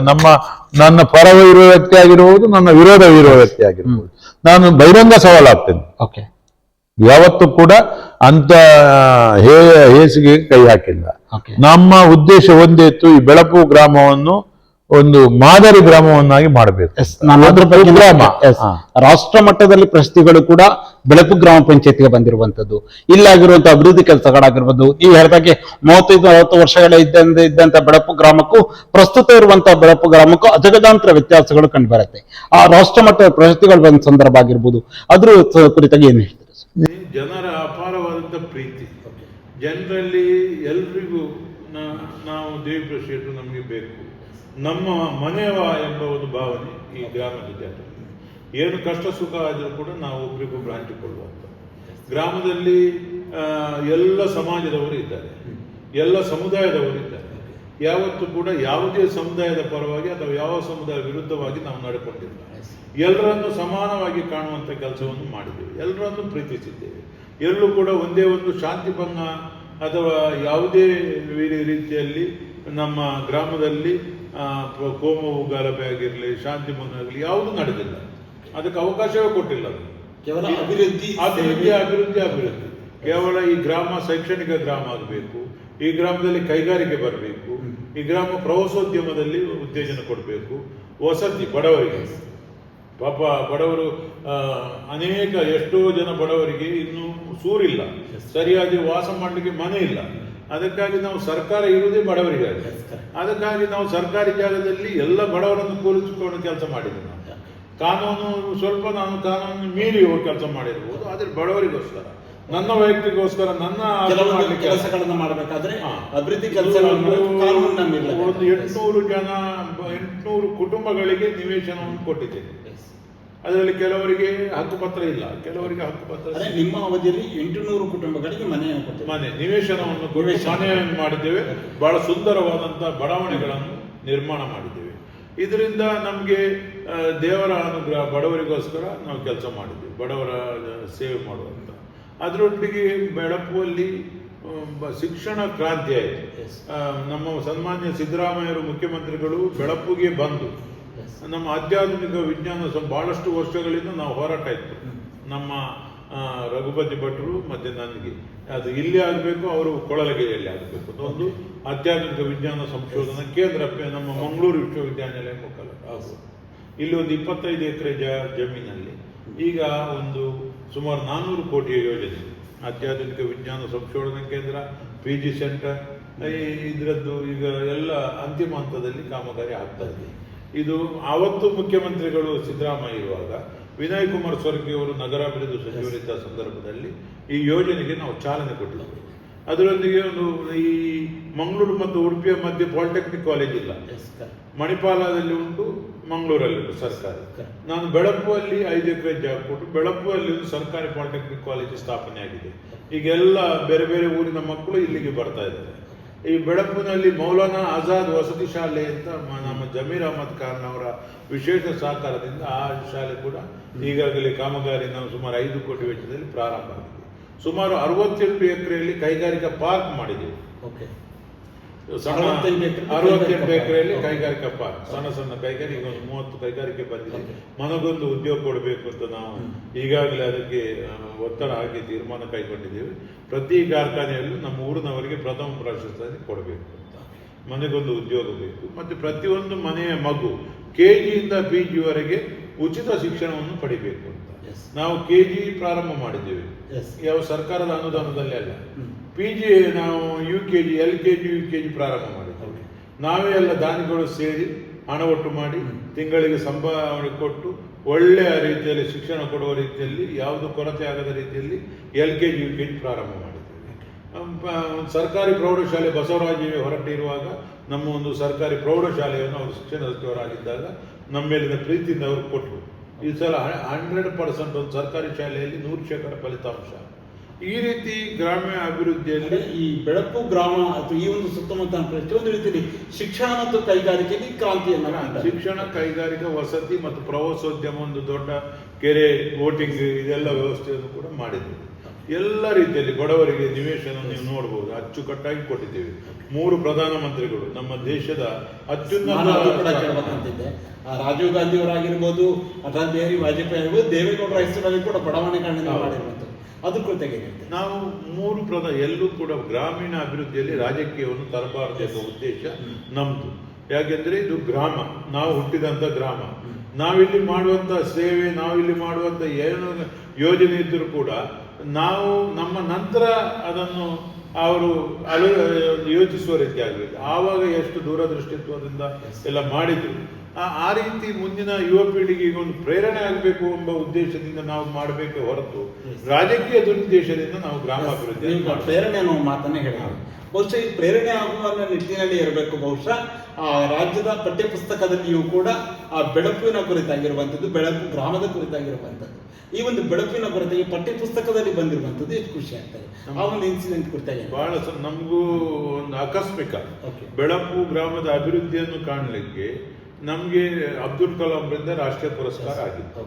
Speaker 2: ನನ್ನ ಪರವ ಇರುವ ವ್ಯಕ್ತಿ ಆಗಿರಬಹುದು, ನನ್ನ ವಿರೋಧ ಇರುವ ವ್ಯಕ್ತಿ ಆಗಿರಬಹುದು, ನಾನು ಬಹಿರಂಗ ಸವಾಲಾಗ್ತೇನೆ. ಯಾವತ್ತೂ ಕೂಡ ಅಂತ ಹೇಸಿಗೆ ಕೈ ಹಾಕಿಲ್ಲ. ನಮ್ಮ ಉದ್ದೇಶ ಒಂದೇ ಇತ್ತು, ಈ ಬೆಳಪು ಗ್ರಾಮವನ್ನು ಒಂದು ಮಾದರಿ ಗ್ರಾಮವನ್ನಾಗಿ ಮಾಡಬೇಕು.
Speaker 1: ರಾಷ್ಟ್ರ ಮಟ್ಟದಲ್ಲಿ ಪ್ರಶಸ್ತಿಗಳು ಕೂಡ ಬೆಳಪು ಗ್ರಾಮ ಪಂಚಾಯತಿಗೆ ಬಂದಿರುವಂತದ್ದು. ಇಲ್ಲಾಗಿರುವಂತಹ ಅಭಿವೃದ್ಧಿ ಕೆಲಸಗಳಾಗಿರ್ಬೋದು, ನೀವು ಹೇಳಿದಾಗೆ 35-40 ವರ್ಷಗಳ ಇದ್ದಂತ ಬೆಳಪು ಗ್ರಾಮಕ್ಕೂ ಪ್ರಸ್ತುತ ಇರುವಂತಹ ಬೆಳಪು ಗ್ರಾಮಕ್ಕೂ ಅಜಗಜಾಂತರ ವ್ಯತ್ಯಾಸಗಳು ಕಂಡು ಬರುತ್ತೆ. ಆ ರಾಷ್ಟ್ರ ಮಟ್ಟದ ಪ್ರಶಸ್ತಿಗಳು ಬಂದ ಸಂದರ್ಭ ಆಗಿರ್ಬೋದು, ಅದ್ರ ಕುರಿತಾಗಿ ಏನ್ ಹೇಳ್ತೀರಿ?
Speaker 3: ಜನರ ಅಪಾರವಾದಂಥ ಪ್ರೀತಿ, ಜನರಲ್ಲಿ ಎಲ್ರಿಗೂ ನಾವು ದೇವಿ ಪ್ರಶಸ್ತಿ ನಮಗೆ ಬೇಕು, ನಮ್ಮ ಮನೆಯವ ಎಂಬ ಒಂದು ಭಾವನೆ ಈ ಗ್ರಾಮದ ಜನ. ಏನು ಕಷ್ಟ ಸುಖ ಆದರೂ ಕೂಡ ನಾವು ಒಬ್ರಿಗೊಬ್ರು ಹಂಚಿಕೊಳ್ಳುವಂಥ ಗ್ರಾಮದಲ್ಲಿ ಎಲ್ಲ ಸಮಾಜದವರು ಇದ್ದಾರೆ, ಎಲ್ಲ ಸಮುದಾಯದವರು ಇದ್ದಾರೆ. ಯಾವತ್ತೂ ಕೂಡ ಯಾವುದೇ ಸಮುದಾಯದ ಪರವಾಗಿ ಅಥವಾ ಯಾವ ಸಮುದಾಯ ವಿರುದ್ಧವಾಗಿ ನಾವು ನಡ್ಕೊಂಡಿಲ್ಲ. ಎಲ್ಲರನ್ನು ಸಮಾನವಾಗಿ ಕಾಣುವಂಥ ಕೆಲಸವನ್ನು ಮಾಡಿದ್ದೇವೆ, ಎಲ್ಲರನ್ನು ಪ್ರೀತಿಸಿದ್ದೇವೆ. ಎಲ್ಲೂ ಕೂಡ ಒಂದೇ ಒಂದು ಶಾಂತಿ ಭಂಗ ಅಥವಾ ಯಾವುದೇ ರೀತಿಯಲ್ಲಿ ನಮ್ಮ ಗ್ರಾಮದಲ್ಲಿ ಕೋಮು ಗಲಭೆ ಆಗಿರಲಿ, ಶಾಂತಿ ಭಂಗ ಆಗಲಿ ಯಾವುದು ನಡೆದಿಲ್ಲ. ಅದಕ್ಕೆ ಅವಕಾಶವೇ ಕೊಟ್ಟಿಲ್ಲ.
Speaker 4: ಕೇವಲ ಅಭಿವೃದ್ಧಿ
Speaker 3: ಅಭಿವೃದ್ಧಿ ಅಭಿವೃದ್ಧಿ ಅಭಿವೃದ್ಧಿ ಕೇವಲ ಈ ಗ್ರಾಮ ಶೈಕ್ಷಣಿಕ ಗ್ರಾಮ ಆಗಬೇಕು, ಈ ಗ್ರಾಮದಲ್ಲಿ ಕೈಗಾರಿಕೆ ಬರಬೇಕು, ಈ ಗ್ರಾಮ ಪ್ರವಾಸೋದ್ಯಮದಲ್ಲಿ ಉತ್ತೇಜನ ಕೊಡಬೇಕು, ವಸತಿ ಬಡವರಿಗೆ. ಪಾಪ ಬಡವರು ಅನೇಕ ಎಷ್ಟೋ ಜನ ಬಡವರಿಗೆ ಇನ್ನೂ ಸೂರಿಲ್ಲ, ಸರಿಯಾಗಿ ವಾಸ ಮಾಡಲಿಕ್ಕೆ ಮನೆ ಇಲ್ಲ. ಅದಕ್ಕಾಗಿ ನಾವು ಸರ್ಕಾರ ಇರುವುದೇ ಬಡವರಿಗಾಗಿ. ಅದಕ್ಕಾಗಿ ನಾವು ಸರ್ಕಾರಿ ಜಾಗದಲ್ಲಿ ಎಲ್ಲ ಬಡವರನ್ನು ಕೂರಿಸಿಕೊಂಡು ಕೆಲಸ ಮಾಡಿದ್ದೇವೆ. ನಾವು ಕಾನೂನು ಸ್ವಲ್ಪ ನಾನು ಕಾನೂನು ಮೀರಿ ಕೆಲಸ ಮಾಡಿರ್ಬೋದು, ಆದರೆ ಬಡವರಿಗೋಸ್ಕರ, ನನ್ನ ವೈಯಕ್ತಿಗೋಸ್ಕರ, ನನ್ನ
Speaker 4: ಕೆಲಸಗಳನ್ನು ಮಾಡಬೇಕಾದ್ರೆ ಅಭಿವೃದ್ಧಿ ಕೆಲಸ
Speaker 3: ಒಂದು 800 ಕುಟುಂಬಗಳಿಗೆ ನಿವೇಶನವನ್ನು ಕೊಟ್ಟಿದ್ದೇನೆ. ಅದರಲ್ಲಿ ಕೆಲವರಿಗೆ ಹಕ್ಕುಪತ್ರ ಇಲ್ಲ, ಕೆಲವರಿಗೆ ಹಕ್ಕುಪತ್ರ.
Speaker 4: ನಿಮ್ಮ ಅವಧಿಯಲ್ಲಿ 800 ಕುಟುಂಬಗಳಿಗೆ ಮನೆ
Speaker 3: ನಿವೇಶನವನ್ನು ಮನೆಯನ್ನು ಮಾಡಿದ್ದೇವೆ. ಬಹಳ ಸುಂದರವಾದಂತಹ ಬಡಾವಣೆಗಳನ್ನು ನಿರ್ಮಾಣ ಮಾಡಿದ್ದೇವೆ. ಇದರಿಂದ ನಮಗೆ ದೇವರ ಅನುಗ್ರಹ, ಬಡವರಿಗೋಸ್ಕರ ನಾವು ಕೆಲಸ ಮಾಡಿದ್ದೇವೆ, ಬಡವರ ಸೇವೆ ಮಾಡುವಂತ. ಅದರೊಟ್ಟಿಗೆ ಬೆಳಪುವಲ್ಲಿ ಶಿಕ್ಷಣ ಕ್ರಾಂತಿ ಆಯಿತು. ನಮ್ಮ ಸನ್ಮಾನ್ಯ ಸಿದ್ದರಾಮಯ್ಯರು ಮುಖ್ಯಮಂತ್ರಿಗಳು ಬೆಳಪುಗೆ ಬಂದು ನಮ್ಮ ಅತ್ಯಾಧುನಿಕ ವಿಜ್ಞಾನ ಬಹಳಷ್ಟು ವರ್ಷಗಳಿಂದ ನಾವು ಹೋರಾಟ ಇತ್ತು. ನಮ್ಮ ರಘುಪತಿ ಭಟ್ರು ಮತ್ತೆ ನನಗೆ ಅದು ಇಲ್ಲಿ ಆಗಬೇಕು, ಅವರು ಕೊಳಲಗೆರೆಯಲ್ಲಿ ಆಗಬೇಕು. ಒಂದು ಅತ್ಯಾಧುನಿಕ ವಿಜ್ಞಾನ ಸಂಶೋಧನಾ ಕೇಂದ್ರ ನಮ್ಮ ಮಂಗಳೂರು ವಿಶ್ವವಿದ್ಯಾನಿಲಯ ಮುಖಾಲ ಆಗುವುದು. ಇಲ್ಲಿ ಒಂದು 25 ಎಕರೆ ಜಮೀನಲ್ಲಿ ಈಗ ಒಂದು ಸುಮಾರು 400 ಕೋಟಿಯ ಯೋಜನೆ, ಅತ್ಯಾಧುನಿಕ ವಿಜ್ಞಾನ ಸಂಶೋಧನಾ ಕೇಂದ್ರ, PG ಸೆಂಟರ್, ಇದರದ್ದು ಈಗ ಎಲ್ಲ ಅಂತಿಮ ಹಂತದಲ್ಲಿ ಕಾಮಗಾರಿ ಆಗ್ತಾ ಇದೆ. ಇದು ಆವತ್ತು ಮುಖ್ಯಮಂತ್ರಿಗಳು ಸಿದ್ದರಾಮಯ್ಯ ಇರುವಾಗ ವಿನಯ್ ಕುಮಾರ್ ಸ್ವರ್ಗಿ ಅವರು ನಗರಾಭಿವೃದ್ಧಿ ಸಚಿವರಿದ್ದ ಸಂದರ್ಭದಲ್ಲಿ ಈ ಯೋಜನೆಗೆ ನಾವು ಚಾಲನೆ ಕೊಟ್ಟಿದ್ದೇವೆ. ಅದರೊಂದಿಗೆ ಒಂದು ಈ ಮಂಗಳೂರು ಮತ್ತು ಉಡುಪಿಯ ಮಧ್ಯೆ ಪಾಲಿಟೆಕ್ನಿಕ್ ಕಾಲೇಜ್ ಇಲ್ಲ, ಮಣಿಪಾಲದಲ್ಲಿ ಉಂಟು, ಮಂಗಳೂರಲ್ಲಿ ಉಂಟು ಸರ್ಕಾರಿ. ನಾನು ಬೆಳಪುವಲ್ಲಿ 5 ಎಕರೆ ಜಾಗ ಕೊಟ್ಟು ಬೆಳಪುವಲ್ಲಿ ಒಂದು ಸರ್ಕಾರಿ ಪಾಲಿಟೆಕ್ನಿಕ್ ಕಾಲೇಜ್ ಸ್ಥಾಪನೆ ಆಗಿದೆ. ಈಗೆಲ್ಲ ಬೇರೆ ಬೇರೆ ಊರಿನ ಮಕ್ಕಳು ಇಲ್ಲಿಗೆ ಬರ್ತಾ ಇದ್ದಾರೆ. ಈ ಬೆಳಪುನಲ್ಲಿ ಮೌಲಾನಾ ಆಜಾದ್ ವಸತಿ ಶಾಲೆ ಅಂತ ನಮ್ಮ ಜಮೀರ್ ಅಹಮದ್ ಖಾನ್ ಅವರ ವಿಶೇಷ ಸಹಕಾರದಿಂದ ಆ ಶಾಲೆ ಕೂಡ ಈಗಾಗಲೇ ಕಾಮಗಾರಿ ನಾವು ಸುಮಾರು 5 ಕೋಟಿ ವೆಚ್ಚದಲ್ಲಿ ಪ್ರಾರಂಭ ಆಗಿದೆ. ಸುಮಾರು 68 ಎಕರೆಯಲ್ಲಿ ಕೈಗಾರಿಕಾ ಪಾರ್ಕ್ ಮಾಡಿದ್ದೇವೆ. 68 ಎಕರೆಯಲ್ಲಿ ಕೈಗಾರಿಕಾ ಪಾರ್ಕ್, ಸಣ್ಣ ಸಣ್ಣ ಕೈಗಾರಿಕೆ, ಒಂದು 30 ಕೈಗಾರಿಕೆ ಬಂದಿದೆ. ಮನಗೊಂದು ಉದ್ಯೋಗ ಕೊಡಬೇಕು ಅಂತ ನಾವು ಈಗಾಗಲೇ ಅದಕ್ಕೆ ಒತ್ತಡ ಹಾಕಿ ತೀರ್ಮಾನ ಕೈಗೊಂಡಿದ್ದೇವೆ. ಪ್ರತಿ ಕಾರ್ಖಾನೆಯಲ್ಲೂ ನಮ್ಮ ಊರಿನವರಿಗೆ ಪ್ರಥಮ ಪ್ರಶಸ್ತಿ ಕೊಡಬೇಕು ಅಂತ. ಮನೆಗೊಂದು ಉದ್ಯೋಗ ಬೇಕು. ಮತ್ತು ಪ್ರತಿಯೊಂದು ಮನೆಯ ಮಗು KGಯಿಂದ PGವರೆಗೆ ಉಚಿತ ಶಿಕ್ಷಣವನ್ನು ಪಡಿಬೇಕು ಅಂತ ನಾವು KG ಪ್ರಾರಂಭ ಮಾಡಿದ್ದೇವೆ. ಯಾವ ಸರ್ಕಾರದ ಅನುದಾನದಲ್ಲಿ ಅಲ್ಲ. PG ನಾವು UKG LKG UKG ಪ್ರಾರಂಭ ಮಾಡಿದ್ದೇವೆ. ನಾವೇ ಎಲ್ಲ ದಾನಿಗಳು ಸೇರಿ ಹಣ ಒಟ್ಟು ಮಾಡಿ ತಿಂಗಳಿಗೆ ಸಂಭಾವನೆ ಕೊಟ್ಟು ಒಳ್ಳೆಯ ರೀತಿಯಲ್ಲಿ ಶಿಕ್ಷಣ ಕೊಡುವ ರೀತಿಯಲ್ಲಿ ಯಾವುದು ಕೊರತೆ ಆಗದ ರೀತಿಯಲ್ಲಿ LKG UKG ಪ್ರಾರಂಭ ಮಾಡಿದ್ದೇವೆ. ಸರ್ಕಾರಿ ಪ್ರೌಢಶಾಲೆ ಬಸವರಾಜ ಹೊರಟಿರುವಾಗ ನಮ್ಮ ಒಂದು ಸರ್ಕಾರಿ ಪ್ರೌಢಶಾಲೆಯನ್ನು ಅವರು ಶಿಕ್ಷಣ ಸಚಿವರಾಗಿದ್ದಾಗ ನಮ್ಮ ಮೇಲಿನ ಪ್ರೀತಿಯಿಂದ ಅವರು ಕೊಟ್ಟರು. ಈ ಸಲ 100% ಒಂದು ಸರ್ಕಾರಿ ಶಾಲೆಯಲ್ಲಿ 100% ಫಲಿತಾಂಶ. ಈ ರೀತಿ ಗ್ರಾಮೀಣ ಅಭಿವೃದ್ಧಿಯಲ್ಲಿ
Speaker 4: ಈ ಬೆಳಕು ಗ್ರಾಮ ಅಥವಾ ಈ ಒಂದು ಸುತ್ತಮುತ್ತ ಪ್ರತಿಯೊಂದು ರೀತಿಯಲ್ಲಿ ಶಿಕ್ಷಣ ಮತ್ತು ಕೈಗಾರಿಕೆಯಲ್ಲಿ ಕ್ರಾಂತಿಯನ್ನು
Speaker 3: ಶಿಕ್ಷಣ, ಕೈಗಾರಿಕಾ, ವಸತಿ ಮತ್ತು ಪ್ರವಾಸೋದ್ಯಮ, ಒಂದು ದೊಡ್ಡ ಕೆರೆ, ಬೋಟಿಂಗ್ ಇದೆಲ್ಲ ವ್ಯವಸ್ಥೆಯನ್ನು ಕೂಡ ಮಾಡಿದ್ದೇವೆ. ಎಲ್ಲ ರೀತಿಯಲ್ಲಿ ಬಡವರಿಗೆ ನಿವೇಶನ ನೀವು ನೋಡಬಹುದು, ಅಚ್ಚುಕಟ್ಟಾಗಿ ಕೊಟ್ಟಿದ್ದೇವೆ. 3 ಪ್ರಧಾನಮಂತ್ರಿಗಳು ನಮ್ಮ ದೇಶದ ಅತ್ಯುನ್ನತ
Speaker 4: ರಾಜೀವ್ ಗಾಂಧಿ ಅವರಾಗಿರ್ಬೋದು, ಅಟಲ್ ಬಿಹಾರಿ ವಾಜಪೇಯಿ ಆಗಿರ್ಬೋದು, ದೇವೇಗೌಡರ ಹೆಸರಲ್ಲಿ ಕೂಡ ಬಡಾವಣೆಗಳನ್ನ ಮಾಡಿರುವಂಥದ್ದು. ಅದು ಕೃತ್ಯಗೆ
Speaker 3: ನಾವು 3 ಎಲ್ಲೂ ಕೂಡ ಗ್ರಾಮೀಣ ಅಭಿವೃದ್ಧಿಯಲ್ಲಿ ರಾಜಕೀಯವನ್ನು ತರಬಾರದು ಎಂಬ ಉದ್ದೇಶ ನಮ್ದು. ಯಾಕೆಂದ್ರೆ ಇದು ಗ್ರಾಮ, ನಾವು ಹುಟ್ಟಿದಂತ ಗ್ರಾಮ. ನಾವಿಲ್ಲಿ ಮಾಡುವಂತ ಸೇವೆ, ನಾವಿಲ್ಲಿ ಮಾಡುವಂತ ಏನು ಯೋಜನೆ ಇದ್ದರೂ ಕೂಡ ನಾವು ನಮ್ಮ ನಂತರ ಅದನ್ನು ಅವರು ಯೋಚಿಸುವ ರೀತಿ ಆಗಬೇಕು. ಆವಾಗ ಎಷ್ಟು ದೂರದೃಷ್ಟಿತ್ವದಿಂದ ಎಲ್ಲ ಮಾಡಿದ್ರು. ಆ ರೀತಿ ಮುಂದಿನ ಯುವ ಪೀಳಿಗೆಗೆ ಒಂದು ಪ್ರೇರಣೆ ಆಗಬೇಕು ಎಂಬ ಉದ್ದೇಶದಿಂದ ನಾವು ಮಾಡಬೇಕೆ ಹೊರತು ರಾಜಕೀಯ ದುರುದ್ದೇಶದಿಂದ ನಾವು ಗ್ರಾಮಾಭಿವೃದ್ಧಿ
Speaker 4: ಪ್ರೇರಣೆ ಅನ್ನೋ ಮಾತನ್ನೇ ಹೇಳಿದ್ರು. ಬಹುಶಃ ಈ ಪ್ರೇರಣೆ ಆಗುವ ನಿಟ್ಟಿನಲ್ಲಿ ಇರಬೇಕು. ಬಹುಶಃ ಆ ರಾಜ್ಯದ ಪಠ್ಯಪುಸ್ತಕದಲ್ಲಿಯೂ ಕೂಡ ಆ ಬೆಳಕಿನ ಕುರಿತಾಗಿರುವಂಥದ್ದು, ಬೆಳಕು ಗ್ರಾಮದ ಕುರಿತಾಗಿರುವಂಥದ್ದು, ಈ ಒಂದು ಬೆಳಕಿನ ಕೊರತೆಗೆ ಪಠ್ಯಪುಸ್ತಕದಲ್ಲಿ ಬಂದಿರುವಂಥದ್ದು ಎಷ್ಟು ಖುಷಿ ಆಗ್ತದೆ. ಆ ಒಂದು ಇನ್ಸಿಡೆಂಟ್ ಕುರಿತಾಗಿ
Speaker 3: ಬಹಳ ನಮಗೂ ಒಂದು ಆಕಸ್ಮಿಕ ಬೆಳಕು ಗ್ರಾಮದ ಅಭಿವೃದ್ಧಿಯನ್ನು ಕಾಣಲಿಕ್ಕೆ ನಮಗೆ ಅಬ್ದುಲ್ ಕಲಾಂ ಅವರಿಂದ ರಾಷ್ಟ್ರೀಯ ಪುರಸ್ಕಾರ ಆಗಿತ್ತು.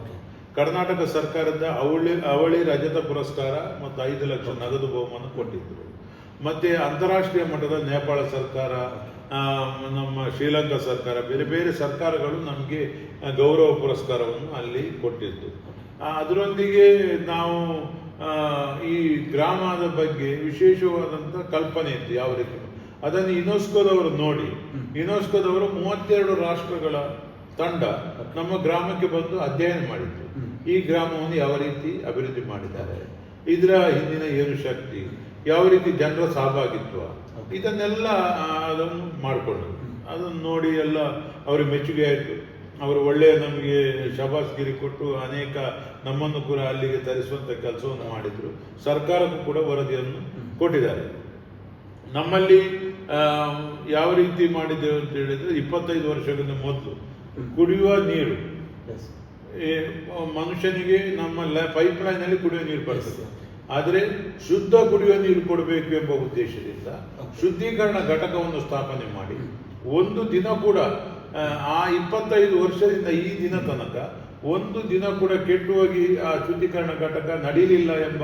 Speaker 3: ಕರ್ನಾಟಕ ಸರ್ಕಾರದ ಅವಳಿ ರಜತ ಪುರಸ್ಕಾರ ಮತ್ತು 5 ಲಕ್ಷ ನಗದು ಬಹುಮಾನ ಕೊಟ್ಟಿದ್ದರು. ಮತ್ತೆ ಅಂತಾರಾಷ್ಟ್ರೀಯ ಮಟ್ಟದ ನೇಪಾಳ ಸರ್ಕಾರ, ನಮ್ಮ ಶ್ರೀಲಂಕಾ ಸರ್ಕಾರ, ಬೇರೆ ಬೇರೆ ಸರ್ಕಾರಗಳು ನಮಗೆ ಗೌರವ ಪುರಸ್ಕಾರವನ್ನು ಅಲ್ಲಿ ಕೊಟ್ಟಿದ್ದು. ಅದರೊಂದಿಗೆ ನಾವು ಈ ಗ್ರಾಮದ ಬಗ್ಗೆ ವಿಶೇಷವಾದಂಥ ಕಲ್ಪನೆ ಇತ್ತು. ಯಾವ ರೀತಿ ಅದನ್ನು ಯುನೆಸ್ಕೋದವರು ನೋಡಿ, ಯುನೆಸ್ಕೋದವರು 32 ರಾಷ್ಟ್ರಗಳ ತಂಡ ನಮ್ಮ ಗ್ರಾಮಕ್ಕೆ ಬಂದು ಅಧ್ಯಯನ ಮಾಡಿದ್ರು. ಈ ಗ್ರಾಮವನ್ನು ಯಾವ ರೀತಿ ಅಭಿವೃದ್ಧಿ ಮಾಡಿದ್ದಾರೆ, ಇದರ ಹಿಂದಿನ ಏನು ಶಕ್ತಿ, ಯಾವ ರೀತಿ ಜನರ ಸಹಭಾಗಿತ್ವ, ಇದನ್ನೆಲ್ಲ ಅದನ್ನು ಮಾಡಿಕೊಂಡ್ರು. ಅದನ್ನು ನೋಡಿ ಎಲ್ಲ ಅವ್ರಿಗೆ ಮೆಚ್ಚುಗೆ ಆಯಿತು. ಅವರು ಒಳ್ಳೆಯ ನಮಗೆ ಶಬಾಸ್ಗಿರಿ ಕೊಟ್ಟು ಅನೇಕ ನಮ್ಮನ್ನು ಕೂಡ ಅಲ್ಲಿಗೆ ತರಿಸುವಂಥ ಕೆಲಸವನ್ನು ಮಾಡಿದರು. ಸರ್ಕಾರಕ್ಕೂ ಕೂಡ ವರದಿಯನ್ನು ಕೊಟ್ಟಿದ್ದಾರೆ. ನಮ್ಮಲ್ಲಿ ಯಾವ ರೀತಿ ಮಾಡಿದ್ದೇವೆ ಅಂತ ಹೇಳಿದರೆ, 25 ವರ್ಷಗಳಿಂದ ಮೊದಲು ಕುಡಿಯುವ ನೀರು ಮನುಷ್ಯನಿಗೆ ನಮ್ಮ ಪೈಪ್ಲೈನಲ್ಲಿ ಕುಡಿಯುವ ನೀರು ಬರ್ತದೆ. ಆದರೆ ಶುದ್ಧ ಕುಡಿಯುವ ನೀರು ಕೊಡಬೇಕು ಎಂಬ ಉದ್ದೇಶದಿಂದ ಶುದ್ಧೀಕರಣ ಘಟಕವನ್ನು ಸ್ಥಾಪನೆ ಮಾಡಿ ಒಂದು ದಿನ ಕೂಡ ಆ 25 ವರ್ಷದಿಂದ ಈ ದಿನ ತನಕ ಒಂದು ದಿನ ಕೂಡ ಕೆಟ್ಟು ಹೋಗಿ ಆ ಶುದ್ಧೀಕರಣ ಘಟಕ ನಡೀಲಿಲ್ಲ ಎಂಬ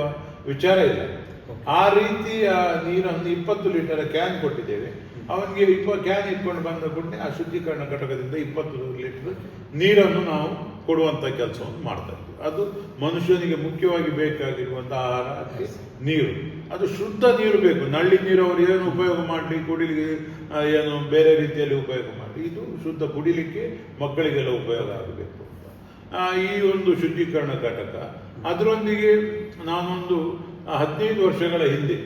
Speaker 3: ವಿಚಾರ ಇಲ್ಲ. ಆ ರೀತಿ ಆ ನೀರನ್ನು 20 ಲೀಟರ್ ಕ್ಯಾನ್ ಕೊಟ್ಟಿದ್ದೇವೆ. ಅವನಿಗೆ 20 ಕ್ಯಾನ್ ಇಟ್ಕೊಂಡು ಬಂದ ಕೂಡಲೇ ಆ ಶುದ್ಧೀಕರಣ ಘಟಕದಿಂದ 20 ಲೀಟರ್ ನೀರನ್ನು ನಾವು ಕೊಡುವಂಥ ಕೆಲಸವನ್ನು ಮಾಡ್ತಾ ಇದ್ವಿ. ಅದು ಮನುಷ್ಯನಿಗೆ ಮುಖ್ಯವಾಗಿ ಬೇಕಾಗಿರುವಂಥ ಆಹಾರ ನೀರು. ಅದು ಶುದ್ಧ ನೀರು ಬೇಕು. ನಳ್ಳಿ ನೀರು ಅವರು ಏನು ಉಪಯೋಗ ಮಾಡಲಿ, ಕುಡಿಲಿಕ್ಕೆ ಏನು ಬೇರೆ ರೀತಿಯಲ್ಲಿ ಉಪಯೋಗ ಮಾಡಲಿ, ಇದು ಶುದ್ಧ ಕುಡಿಲಿಕ್ಕೆ ಮಕ್ಕಳಿಗೆಲ್ಲ ಉಪಯೋಗ ಆಗಬೇಕು ಅಂತ ಈ ಒಂದು ಶುದ್ಧೀಕರಣ ಘಟಕ. ಅದರೊಂದಿಗೆ ನಾನೊಂದು 15 ವರ್ಷಗಳ ಹಿಂದೆ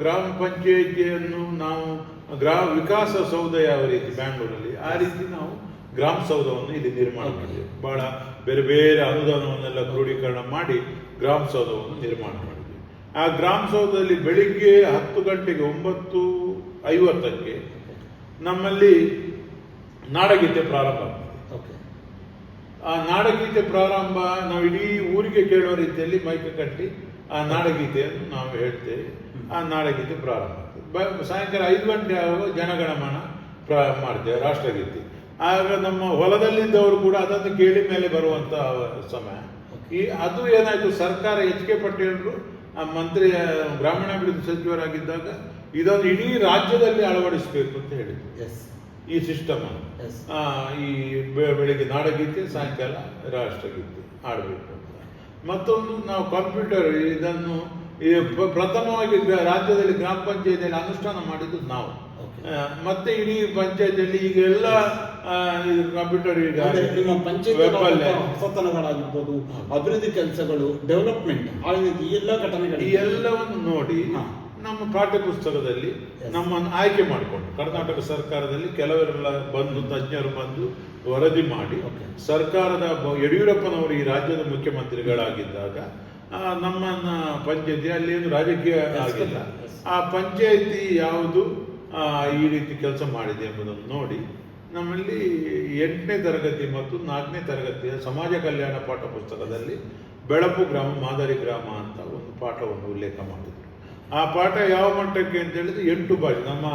Speaker 3: ಗ್ರಾಮ ಪಂಚಾಯಿತಿಯನ್ನು ನಾವು ವಿಕಾಸ ಸೌಧ ಯಾವ ರೀತಿ ಬ್ಯಾಂಗ್ಳೂರಲ್ಲಿ, ಆ ರೀತಿ ನಾವು ಗ್ರಾಮ ಸೌಧವನ್ನು ಇಲ್ಲಿ ನಿರ್ಮಾಣ ಮಾಡಿದ್ದೇವೆ. ಬಹಳ ಬೇರೆ ಬೇರೆ ಅನುದಾನವನ್ನೆಲ್ಲ ಕ್ರೋಢೀಕರಣ ಮಾಡಿ ಗ್ರಾಮ ಸೌಧವನ್ನು ನಿರ್ಮಾಣ ಮಾಡಿದ್ದೇವೆ. ಆ ಗ್ರಾಮ ಸೌಧದಲ್ಲಿ ಬೆಳಿಗ್ಗೆ 10 ಗಂಟೆಗೆ 9:50ಕ್ಕೆ ನಮ್ಮಲ್ಲಿ ನಾಡಗೀತೆ ಪ್ರಾರಂಭ ಆಗ್ತದೆ. ಆ ನಾಡಗೀತೆ ಪ್ರಾರಂಭ ನಾವು ಇಡೀ ಊರಿಗೆ ಕೇಳೋ ರೀತಿಯಲ್ಲಿ ಮೈಕ್ ಕಟ್ಟಿ ಆ ನಾಡಗೀತೆಯನ್ನು ನಾವು ಹೇಳ್ತೇವೆ. ಆ ನಾಡಗೀತೆ ಪ್ರಾರಂಭ ಆಗ್ತದೆ. ಸಾಯಂಕಾಲ 5 ಗಂಟೆ ಆಗುವಾಗ ಜನಗಣಮನ ಮಾಡ್ತೇವೆ, ರಾಷ್ಟ್ರಗೀತೆ. ಆಗ ನಮ್ಮ ಹೊಲದಲ್ಲಿದ್ದವರು ಕೂಡ ಅದನ್ನು ಕೇಳಿ ಮೇಲೆ ಬರುವಂತ ಸಮಯ. ಅದು ಏನಾಯ್ತು, ಸರ್ಕಾರ H.K. ಪಟೇಲ್ರು ಮಂತ್ರಿ ಗ್ರಾಮೀಣಾಭಿವೃದ್ಧಿ ಸಚಿವರಾಗಿದ್ದಾಗ ಇದನ್ನು ಇಡೀ ರಾಜ್ಯದಲ್ಲಿ ಅಳವಡಿಸಬೇಕು ಅಂತ ಹೇಳಿದ್ರು. ಈ ಸಿಸ್ಟಮ್ ಈ ಬೆಳಿಗ್ಗೆ ನಾಡಗೀತೆ, ಸಾಯಂಕಾಲ ರಾಷ್ಟ್ರಗೀತೆ ಆಡಬೇಕು ಅಂತ. ಮತ್ತೊಂದು ನಾವು ಕಂಪ್ಯೂಟರ್ ಇದನ್ನು ಪ್ರಥಮವಾಗಿ ರಾಜ್ಯದಲ್ಲಿ ಗ್ರಾಮ ಪಂಚಾಯತಿಯಲ್ಲಿ ಅನುಷ್ಠಾನ ಮಾಡಿದ್ದು ನಾವು. ಮತ್ತೆ ಇಡೀ ಪಂಚಾಯತಿಯಲ್ಲಿ ಈಗ ಎಲ್ಲ ಕಂಪ್ಯೂಟರ್ ಈಗ
Speaker 4: ಅಂದ್ರೆ ನಿಮ್ಮ
Speaker 3: ವೆಬ್ ಅಲ್ಲೇ
Speaker 4: ಹೊಸತನಗಳಾಗಿರ್ಬೋದು, ಅಭಿವೃದ್ಧಿ ಕೆಲಸಗಳು, ಡೆವಲಪ್ಮೆಂಟ್, ಈ ಎಲ್ಲ ಘಟನೆಗಳು
Speaker 3: ಈ ಎಲ್ಲವನ್ನು ನೋಡಿ ನಮ್ಮ ಪಾಠ್ಯ ಪುಸ್ತಕದಲ್ಲಿ ನಮ್ಮನ್ನು ಆಯ್ಕೆ ಮಾಡಿಕೊಂಡು ಕರ್ನಾಟಕ ಸರ್ಕಾರದಲ್ಲಿ ಕೆಲವರೆಲ್ಲ ಬಂದು ತಜ್ಞರು ಬಂದು ವರದಿ ಮಾಡಿ ಸರ್ಕಾರದ ಯಡಿಯೂರಪ್ಪನವರು ಈ ರಾಜ್ಯದ ಮುಖ್ಯಮಂತ್ರಿಗಳಾಗಿದ್ದಾಗ ನಮ್ಮನ್ನ ಪಂಚಾಯತಿ ಅಲ್ಲಿ ಏನು ರಾಜಕೀಯ ಆಗಿಲ್ಲ, ಆ ಪಂಚಾಯತಿ ಯಾವುದು ಈ ರೀತಿ ಕೆಲಸ ಮಾಡಿದೆ ಎಂಬುದನ್ನು ನೋಡಿ ನಮ್ಮಲ್ಲಿ 8ನೇ ತರಗತಿ ಮತ್ತು 4ನೇ ತರಗತಿಯ ಸಮಾಜ ಕಲ್ಯಾಣ ಪಾಠ ಪುಸ್ತಕದಲ್ಲಿ ಬೆಳಪು ಗ್ರಾಮ ಮಾದರಿ ಗ್ರಾಮ ಅಂತ ಒಂದು ಪಾಠವನ್ನು ಉಲ್ಲೇಖ ಮಾಡಿದ್ರು. ಆ ಪಾಠ ಯಾವ ಮಟ್ಟಕ್ಕೆ ಅಂತ ಹೇಳಿದ್ರೆ 8 ಭಾಷೆ, ನಮ್ಮ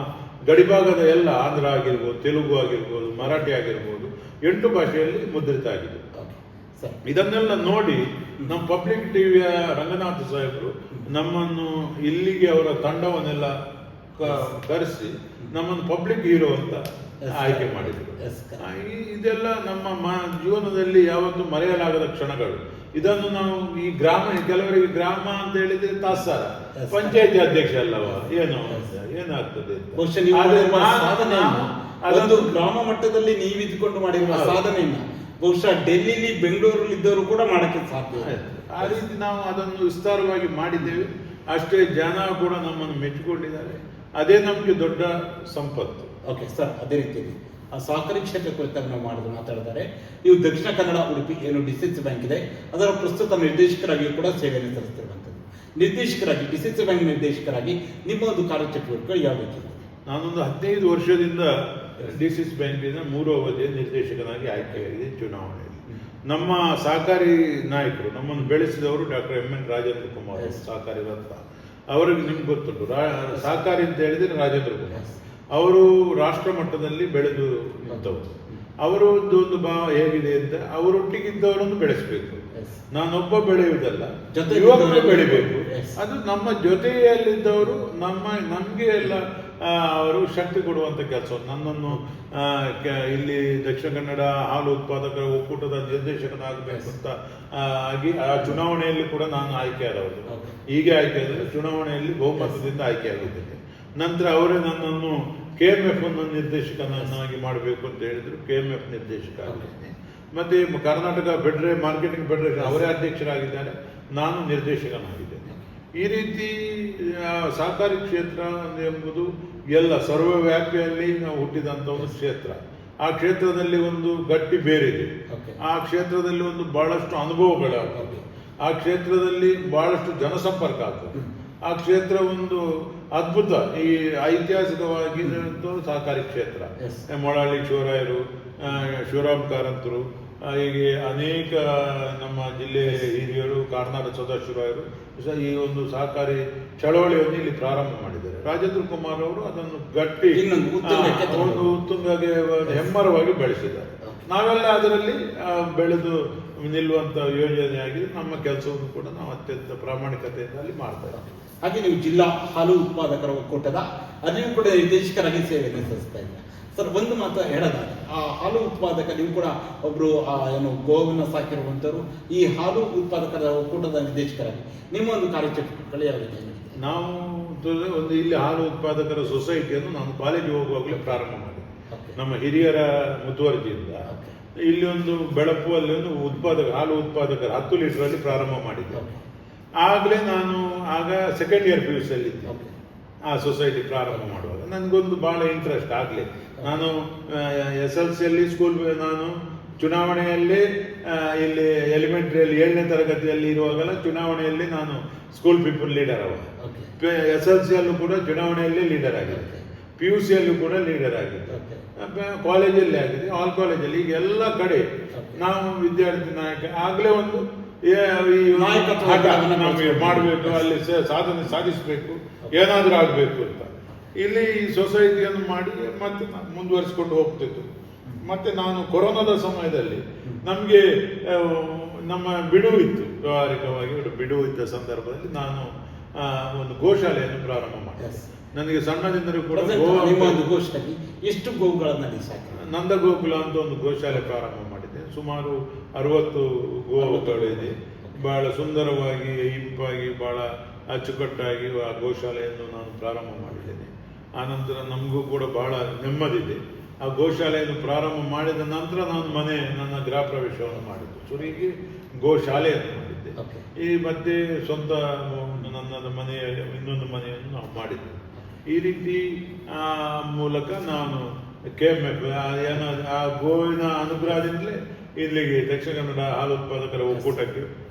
Speaker 3: ಗಡಿಭಾಗದ ಎಲ್ಲ ಆಂಧ್ರ ಆಗಿರ್ಬೋದು, ತೆಲುಗು ಆಗಿರ್ಬೋದು, ಮರಾಠಿ ಆಗಿರ್ಬೋದು, 8 ಭಾಷೆಯಲ್ಲಿ ಮುದ್ರಿತ ಆಗಿದೆ. ಇದನ್ನೆಲ್ಲ ನೋಡಿ ನಮ್ಮ ಪಬ್ಲಿಕ್ ಟಿವಿಯ ರಂಗನಾಥ ಸಾಹೇಬರು ನಮ್ಮನ್ನು ಇಲ್ಲಿಗೆ ಅವರ ತಂಡವನ್ನೆಲ್ಲ ಕರೆಸಿ ನಮ್ಮನ್ನು ಪಬ್ಲಿಕ್ ಹೀರೋ ಅಂತ ಆಯ್ಕೆ ಮಾಡಿದರು. ಇದೆಲ್ಲ ನಮ್ಮ ಜೀವನದಲ್ಲಿ ಯಾವತ್ತೂ ಮರೆಯಲಾಗದ ಕ್ಷಣಗಳು. ಇದನ್ನು ನಾವು ಈ ಗ್ರಾಮ, ಕೆಲವರಿಗೆ ಗ್ರಾಮ ಅಂತ ಹೇಳಿದ್ರೆ ತಾತ್ಸಾರ, ಪಂಚಾಯತಿ ಅಧ್ಯಕ್ಷ ಅಲ್ಲವ ಏನೋ ಏನಾಗ್ತದೆ
Speaker 4: ಅದೊಂದು ಗ್ರಾಮ ಮಟ್ಟದಲ್ಲಿ ನೀವಿದ್ಕೊಂಡು ಮಾಡಿರುವ ಸಾಧನೆಯನ್ನ ಬಹುಶಃ ಡೆಲ್ಲಿಲಿ ಬೆಂಗಳೂರಲ್ಲಿ ಇದ್ದವರು ಕೂಡ ಮಾಡಕ್ಕೆ ಸಾಧ್ಯ.
Speaker 3: ಆ ರೀತಿ ನಾವು ಅದನ್ನು ವಿಸ್ತಾರವಾಗಿ ಮಾಡಿದ್ದೇವೆ. ಅಷ್ಟೇ ಜನ ಕೂಡ ನಮ್ಮನ್ನು ಮೆಚ್ಚಿಕೊಂಡಿದ್ದಾರೆ. ಅದೇ ನಮಗೆ ದೊಡ್ಡ ಸಂಪತ್ತು.
Speaker 4: ಓಕೆ ಸರ್, ಅದೇ ರೀತಿಯಲ್ಲಿ ಸಹಕಾರಿ ಕ್ಷೇತ್ರ ಕುರಿತಾಗಿ ನಾವು ಮಾತಾಡಿದ್ದಾರೆ. ನೀವು ದಕ್ಷಿಣ ಕನ್ನಡ ಉಡುಪಿ ಏನು ಡಿಸಿಸಿ ಬ್ಯಾಂಕ್ ಇದೆ ಅದರ ಪ್ರಸ್ತುತ ನಿರ್ದೇಶಕರಾಗಿಯೂ ಕೂಡ ಸೇವೆಯನ್ನು ಸಲ್ಲಿಸ್ತಿರುವಂಥದ್ದು. ನಿರ್ದೇಶಕರಾಗಿ ಡಿಸಿಸಿ ಬ್ಯಾಂಕ್ ನಿರ್ದೇಶಕರಾಗಿ ನಿಮ್ಮ ಒಂದು ಕಾರ್ಯಚಟುವಟಿಕೆ ಯಾವ ರೀತಿ?
Speaker 3: ನಾನೊಂದು 15 ವರ್ಷದಿಂದ ಡಿಸಿಸಿ ಬ್ಯಾಂಕಿನ 3 ಅವಧಿಯ ನಿರ್ದೇಶಕನಾಗಿ ಆಯ್ಕೆಯಾಗಿದೆ ಚುನಾವಣೆಯಲ್ಲಿ. ನಮ್ಮ ಸಹಕಾರಿ ನಾಯಕರು, ನಮ್ಮನ್ನು ಬೆಳೆಸಿದವರು doctor M N Rajendra Kumar, ಸಹಕಾರಿ ರತ್ನ. ಅವರಿಗೆ ನಿಮ್ಗೆ ಗೊತ್ತುಂಟು, ಸಹಕಾರಿ ಅಂತ ಹೇಳಿದ್ರೆ ರಾಜೇಂದ್ರ ಕುಮಾರ್ ಅವರು ರಾಷ್ಟ್ರ ಮಟ್ಟದಲ್ಲಿ ಬೆಳೆದು ನಿಂತವರು. ಅವರದ್ದು ಒಂದು ಭಾವ ಹೇಗಿದೆ ಅಂತ ಅವರೊಟ್ಟಿಗಿದ್ದವರನ್ನು ಬೆಳೆಸಬೇಕು. ನಾನೊಬ್ಬ ಬೆಳೆಯುವುದಲ್ಲ, ಯುವಕರು ಬೆಳಿಬೇಕು. ಅದು ನಮ್ಮ ಜೊತೆಯಲ್ಲಿದ್ದವರು ನಮಗೆ ಎಲ್ಲ ಅವರು ಶಕ್ತಿ ಕೊಡುವಂತ ಕೆಲಸ. ನನ್ನನ್ನು ಇಲ್ಲಿ ದಕ್ಷಿಣ ಕನ್ನಡ ಹಾಲು ಉತ್ಪಾದಕರ ಒಕ್ಕೂಟದ ನಿರ್ದೇಶಕನಾಗಬೇಕು ಅಂತ ಆಗಿ ಆ ಚುನಾವಣೆಯಲ್ಲಿ ಕೂಡ ನಾನು ಆಯ್ಕೆಯಾದವರು. ಹೀಗೆ ಆಯ್ಕೆಯಾದರೆ ಚುನಾವಣೆಯಲ್ಲಿ ಬಹುಮತದಿಂದ ಆಯ್ಕೆಯಾಗಿದ್ದೇನೆ. ನಂತರ ಅವರೇ ನನ್ನನ್ನು KMF ನಿರ್ದೇಶಕನನ್ನಾಗಿ ಮಾಡಬೇಕು ಅಂತ ಹೇಳಿದ್ರು. KMF ನಿರ್ದೇಶಕ ಆಗಿದ್ದೇನೆ. ಮತ್ತೆ ಕರ್ನಾಟಕ ಮಾರ್ಕೆಟಿಂಗ್ ಫೆಡರೇಷನ್ ಅವರೇ ಅಧ್ಯಕ್ಷರಾಗಿದ್ದಾರೆ, ನಾನು ನಿರ್ದೇಶಕನಾಗಿದ್ದೇನೆ. ಈ ರೀತಿ ಸಹಕಾರಿ ಕ್ಷೇತ್ರ ಎಂಬುದು ಎಲ್ಲ ಸರ್ವವ್ಯಾಪಿಯಲ್ಲಿ ನಾವು ಹುಟ್ಟಿದಂಥ ಒಂದು ಕ್ಷೇತ್ರ. ಆ ಕ್ಷೇತ್ರದಲ್ಲಿ ಒಂದು ಗಟ್ಟಿ ಬೇರಿದೆ. ಆ ಕ್ಷೇತ್ರದಲ್ಲಿ ಒಂದು ಬಹಳಷ್ಟು ಅನುಭವಗಳಾಗ್ತದೆ. ಆ ಕ್ಷೇತ್ರದಲ್ಲಿ ಬಹಳಷ್ಟು ಜನಸಂಪರ್ಕ ಆಗ್ತದೆ. ಆ ಕ್ಷೇತ್ರ ಒಂದು ಅದ್ಭುತ, ಈ ಐತಿಹಾಸಿಕವಾಗಿ ಸಹಕಾರಿ ಕ್ಷೇತ್ರ. ಮೊಳಹಳ್ಳಿ ಶಿವರಾಯರು, ಶಿವರಾಮ್ ಕಾರಂತರು, ಹೀಗೆ ಅನೇಕ ನಮ್ಮ ಜಿಲ್ಲೆಯ ಹಿರಿಯರು, ಕಾರ್ನಾಡ ಸದಾಶಿವರಾಯರು ಈ ಒಂದು ಸಹಕಾರಿ ಚಳವಳಿಯನ್ನು ಇಲ್ಲಿ ಪ್ರಾರಂಭ ಮಾಡಿದ್ದಾರೆ. ರಾಜೇಂದ್ರ ಕುಮಾರ್ ಅವರು ಅದನ್ನು ಗಟ್ಟಿ ಒಂದು ಉತ್ತುಂಗಗೆ ಹೆಮ್ಮರವಾಗಿ ಬೆಳೆಸಿದ್ದಾರೆ. ನಾವೆಲ್ಲ ಅದರಲ್ಲಿ ಬೆಳೆದು ನಿಲ್ಲುವಂತ ಯೋಜನೆಯಾಗಿದೆ. ನಮ್ಮ ಕೆಲಸವನ್ನು ಕೂಡ ನಾವು ಅತ್ಯಂತ ಪ್ರಾಮಾಣಿಕತೆಯಿಂದ ಅಲ್ಲಿ ಮಾಡ್ತಾ ಇದ್ದೀವಿ.
Speaker 4: ಹಾಗೆ ನೀವು ಜಿಲ್ಲಾ ಹಾಲು ಉತ್ಪಾದಕರ ಒಕ್ಕೂಟದ ಅಲ್ಲಿಯೂ ಕೂಡ ನಿರ್ದೇಶಕರಾಗಿ ಸೇವೆಯನ್ನು ಸಲ್ಲಿಸ್ತಾ ಇದ್ದಾರೆ. ಸರ್, ಒಂದು ಮಾತು ಹೇಳೋದಾದ್ರೆ, ಆ ಹಾಲು ಉತ್ಪಾದಕ ನೀವು ಕೂಡ ಒಬ್ರು ಏನು ಗೋವನ್ನು ಸಾಕಿರುವಂತರು, ಈ ಹಾಲು ಉತ್ಪಾದಕರ ಒಕ್ಕೂಟದ ನಿರ್ದೇಶಕರಾಗಿ ನಿಮ್ಮ ಒಂದು ಕಾರ್ಯಚಟುವಟಿಕೆಗಳು ಯಾವ ರೀತಿ?
Speaker 3: ನಾವು ಒಂದು ಇಲ್ಲಿ ಹಾಲು ಉತ್ಪಾದಕರ ಸೊಸೈಟಿಯನ್ನು ನಾನು ಕಾಲೇಜಿಗೆ ಹೋಗುವಾಗಲೇ ಪ್ರಾರಂಭ ಮಾಡಿದೆ. ನಮ್ಮ ಹಿರಿಯರ ಮುತುವರ್ಜಿಯಿಂದ ಇಲ್ಲಿ ಒಂದು ಬೆಳಪು ಅಲ್ಲಿ ಒಂದು ಹಾಲು ಉತ್ಪಾದಕರ 10 ಲೀಟರ್ ಪ್ರಾರಂಭ ಮಾಡಿದ್ದೆ. ಆಗಲೇ ನಾನು ಆಗ ಸೆಕೆಂಡ್ ಇಯರ್ PUC ಅಲ್ಲಿ ಇದ್ದೆ. ಆ ಸೊಸೈಟಿ ಪ್ರಾರಂಭ ಮಾಡುವಾಗ ನನಗೊಂದು ಬಹಳ ಇಂಟ್ರೆಸ್ಟ್ ಆಗಲಿ. ನಾನು SLC ಸ್ಕೂಲ್, ನಾನು ಚುನಾವಣೆಯಲ್ಲಿ ಇಲ್ಲಿ ಎಲಿಮೆಂಟ್ರಿಯಲ್ಲಿ 7ನೇ ತರಗತಿಯಲ್ಲಿ ಇರುವಾಗಲೇ ಚುನಾವಣೆಯಲ್ಲಿ ನಾನು ಸ್ಕೂಲ್ ಪೀಪಲ್ ಲೀಡರ್ ಅವ. SLC ಕೂಡ ಚುನಾವಣೆಯಲ್ಲಿ ಲೀಡರ್ ಆಗಿದೆ, PUC ಕೂಡ ಲೀಡರ್ ಆಗಿದೆ, ಕಾಲೇಜಲ್ಲಿ ಆಗಿದೆ, ಆಲ್ ಕಾಲೇಜಲ್ಲಿ, ಈಗ ಎಲ್ಲ ಕಡೆ ನಾವು ವಿದ್ಯಾರ್ಥಿ ನಾಯಕ ಆಗಲೇ ಒಂದು ನಮಗೆ ಮಾಡಬೇಕು, ಅಲ್ಲಿ ಸಾಧನೆ ಸಾಧಿಸಬೇಕು, ಏನಾದರೂ ಆಗಬೇಕು ಅಂತ ಇಲ್ಲಿ ಈ ಸೊಸೈಟಿಯನ್ನು ಮಾಡಿ ಮತ್ತೆ ಮುಂದುವರಿಸಿಕೊಂಡು ಹೋಗ್ತಿತ್ತು. ಮತ್ತೆ ನಾನು ಕೊರೋನಾದ ಸಮಯದಲ್ಲಿ ನಮಗೆ ನಮ್ಮ ಬಿಡುವು ಇತ್ತು, ವ್ಯವಹಾರಿಕವಾಗಿ ಬಿಡುವು ಇದ್ದ ಸಂದರ್ಭದಲ್ಲಿ ನಾನು ಒಂದು ಗೋಶಾಲೆಯನ್ನು ಪ್ರಾರಂಭ ಮಾಡಿದೆ. ನನಗೆ ಸಣ್ಣದಿಂದಲೂ ಕೂಡ
Speaker 4: ಎಷ್ಟು ಗೋವುಗಳನ್ನು
Speaker 3: ನಂದ ಗೋಕುಲ ಅಂತ ಒಂದು ಗೋಶಾಲೆ ಪ್ರಾರಂಭ ಮಾಡಿದ್ದೆ. ಸುಮಾರು 60 ಗೋವುಗಳಿದೆ. ಬಹಳ ಸುಂದರವಾಗಿ, ಇಂಪಾಗಿ, ಬಹಳ ಅಚ್ಚುಕಟ್ಟಾಗಿ ಆ ಗೋಶಾಲೆಯನ್ನು ನಾನು ಪ್ರಾರಂಭ ಮಾಡಿದ್ದೇನೆ. ಆನಂತರ ನಮಗೂ ಕೂಡ ಬಹಳ ನೆಮ್ಮದಿದೆ. ಆ ಗೋಶಾಲೆಯನ್ನು ಪ್ರಾರಂಭ ಮಾಡಿದ ನಂತರ ನಾನು ನನ್ನ ಗೃಹ ಪ್ರವೇಶವನ್ನು ಮಾಡಿದ್ದು. ಶುರುವಿಗೆ ಗೋಶಾಲೆಯನ್ನು ಮಾಡಿದ್ದೆ. ಈ ಮಧ್ಯೆ ಸ್ವಂತ ನನ್ನ ಮನೆಯ ಇನ್ನೊಂದು ಮನೆಯನ್ನು ನಾವು ಮಾಡಿದ್ದೆ. ಈ ರೀತಿ ಮೂಲಕ ನಾನು KMF ಆ ಗೋವಿನ ಅನುಗ್ರಹದಿಂದಲೇ ಇಲ್ಲಿಗೆ ದಕ್ಷಿಣ ಕನ್ನಡ ಹಾಲು ಉತ್ಪಾದಕರ ಒಕ್ಕೂಟಕ್ಕೆ